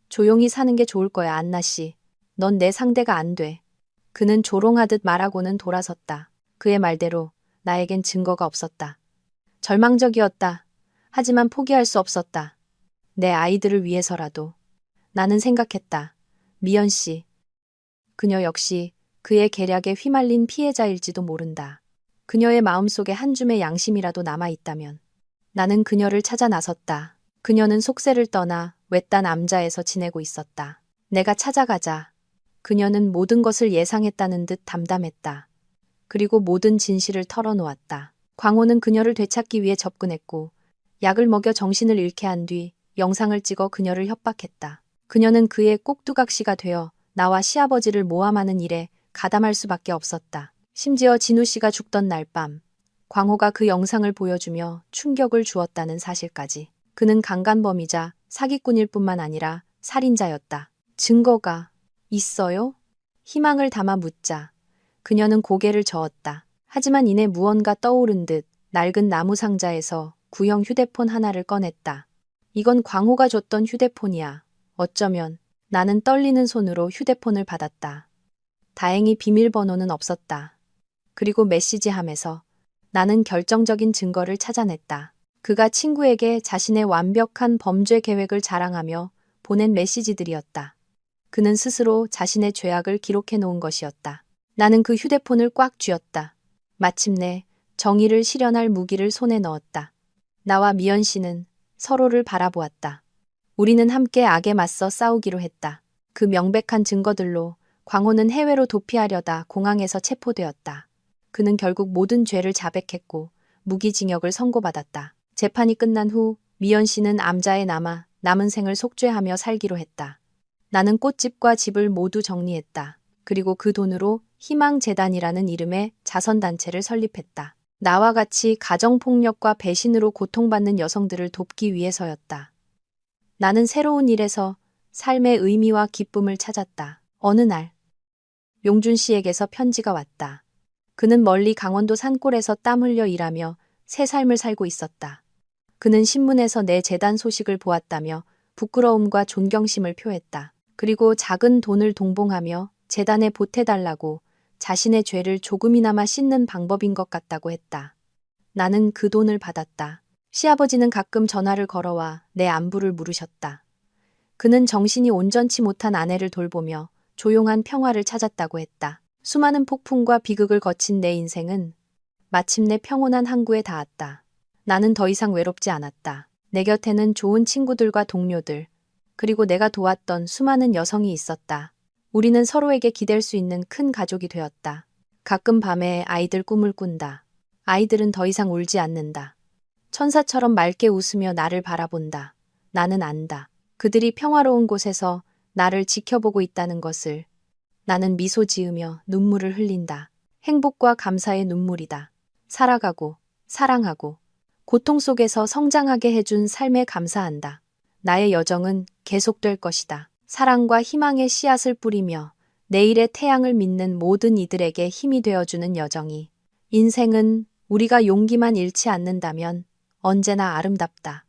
조용히 사는 게 좋을 거야, 안나 씨. 넌 내 상대가 안 돼. 그는 조롱하듯 말하고는 돌아섰다. 그의 말대로 나에겐 증거가 없었다. 절망적이었다. 하지만 포기할 수 없었다. 내 아이들을 위해서라도. 나는 생각했다. 미연 씨. 그녀 역시 그의 계략에 휘말린 피해자일지도 모른다. 그녀의 마음속에 한 줌의 양심이라도 남아있다면. 나는 그녀를 찾아 나섰다. 그녀는 속세를 떠나 외딴 암자에서 지내고 있었다. 내가 찾아가자. 그녀는 모든 것을 예상했다는 듯 담담했다. 그리고 모든 진실을 털어놓았다. 광호는 그녀를 되찾기 위해 접근했고 약을 먹여 정신을 잃게 한 뒤 영상을 찍어 그녀를 협박했다. 그녀는 그의 꼭두각시가 되어 나와 시아버지를 모함하는 일에 가담할 수밖에 없었다. 심지어 진우 씨가 죽던 날 밤, 광호가 그 영상을 보여주며 충격을 주었다는 사실까지. 그는 강간범이자 사기꾼일 뿐만 아니라 살인자였다. 증거가 있어요? 희망을 담아 묻자 그녀는 고개를 저었다. 하지만 이내 무언가 떠오른 듯 낡은 나무 상자에서 구형 휴대폰 하나를 꺼냈다. 이건 광호가 줬던 휴대폰이야. 어쩌면. 나는 떨리는 손으로 휴대폰을 받았다. 다행히 비밀번호는 없었다. 그리고 메시지함에서 나는 결정적인 증거를 찾아냈다. 그가 친구에게 자신의 완벽한 범죄 계획을 자랑하며 보낸 메시지들이었다. 그는 스스로 자신의 죄악을 기록해 놓은 것이었다. 나는 그 휴대폰을 꽉 쥐었다. 마침내 정의를 실현할 무기를 손에 넣었다. 나와 미연 씨는 서로를 바라보았다. 우리는 함께 악에 맞서 싸우기로 했다. 그 명백한 증거들로 광호는 해외로 도피하려다 공항에서 체포되었다. 그는 결국 모든 죄를 자백했고 무기징역을 선고받았다. 재판이 끝난 후 미연 씨는 암자에 남아 남은 생을 속죄하며 살기로 했다. 나는 꽃집과 집을 모두 정리했다. 그리고 그 돈으로 희망재단이라는 이름의 자선단체를 설립했다. 나와 같이 가정폭력과 배신으로 고통받는 여성들을 돕기 위해서였다. 나는 새로운 일에서 삶의 의미와 기쁨을 찾았다. 어느 날 용준 씨에게서 편지가 왔다. 그는 멀리 강원도 산골에서 땀 흘려 일하며 새 삶을 살고 있었다. 그는 신문에서 내 재단 소식을 보았다며 부끄러움과 존경심을 표했다. 그리고 작은 돈을 동봉하며 재단에 보태달라고 자신의 죄를 조금이나마 씻는 방법인 것 같다고 했다. 나는 그 돈을 받았다. 시아버지는 가끔 전화를 걸어와 내 안부를 물으셨다. 그는 정신이 온전치 못한 아내를 돌보며 조용한 평화를 찾았다고 했다. 수많은 폭풍과 비극을 거친 내 인생은 마침내 평온한 항구에 닿았다. 나는 더 이상 외롭지 않았다. 내 곁에는 좋은 친구들과 동료들, 그리고 내가 도왔던 수많은 여성이 있었다. 우리는 서로에게 기댈 수 있는 큰 가족이 되었다. 가끔 밤에 아이들 꿈을 꾼다. 아이들은 더 이상 울지 않는다. 천사처럼 맑게 웃으며 나를 바라본다. 나는 안다. 그들이 평화로운 곳에서 나를 지켜보고 있다는 것을. 나는 미소 지으며 눈물을 흘린다. 행복과 감사의 눈물이다. 살아가고, 사랑하고, 고통 속에서 성장하게 해준 삶에 감사한다. 나의 여정은 계속될 것이다. 사랑과 희망의 씨앗을 뿌리며 내일의 태양을 믿는 모든 이들에게 힘이 되어주는 여정이. 인생은 우리가 용기만 잃지 않는다면 언제나 아름답다.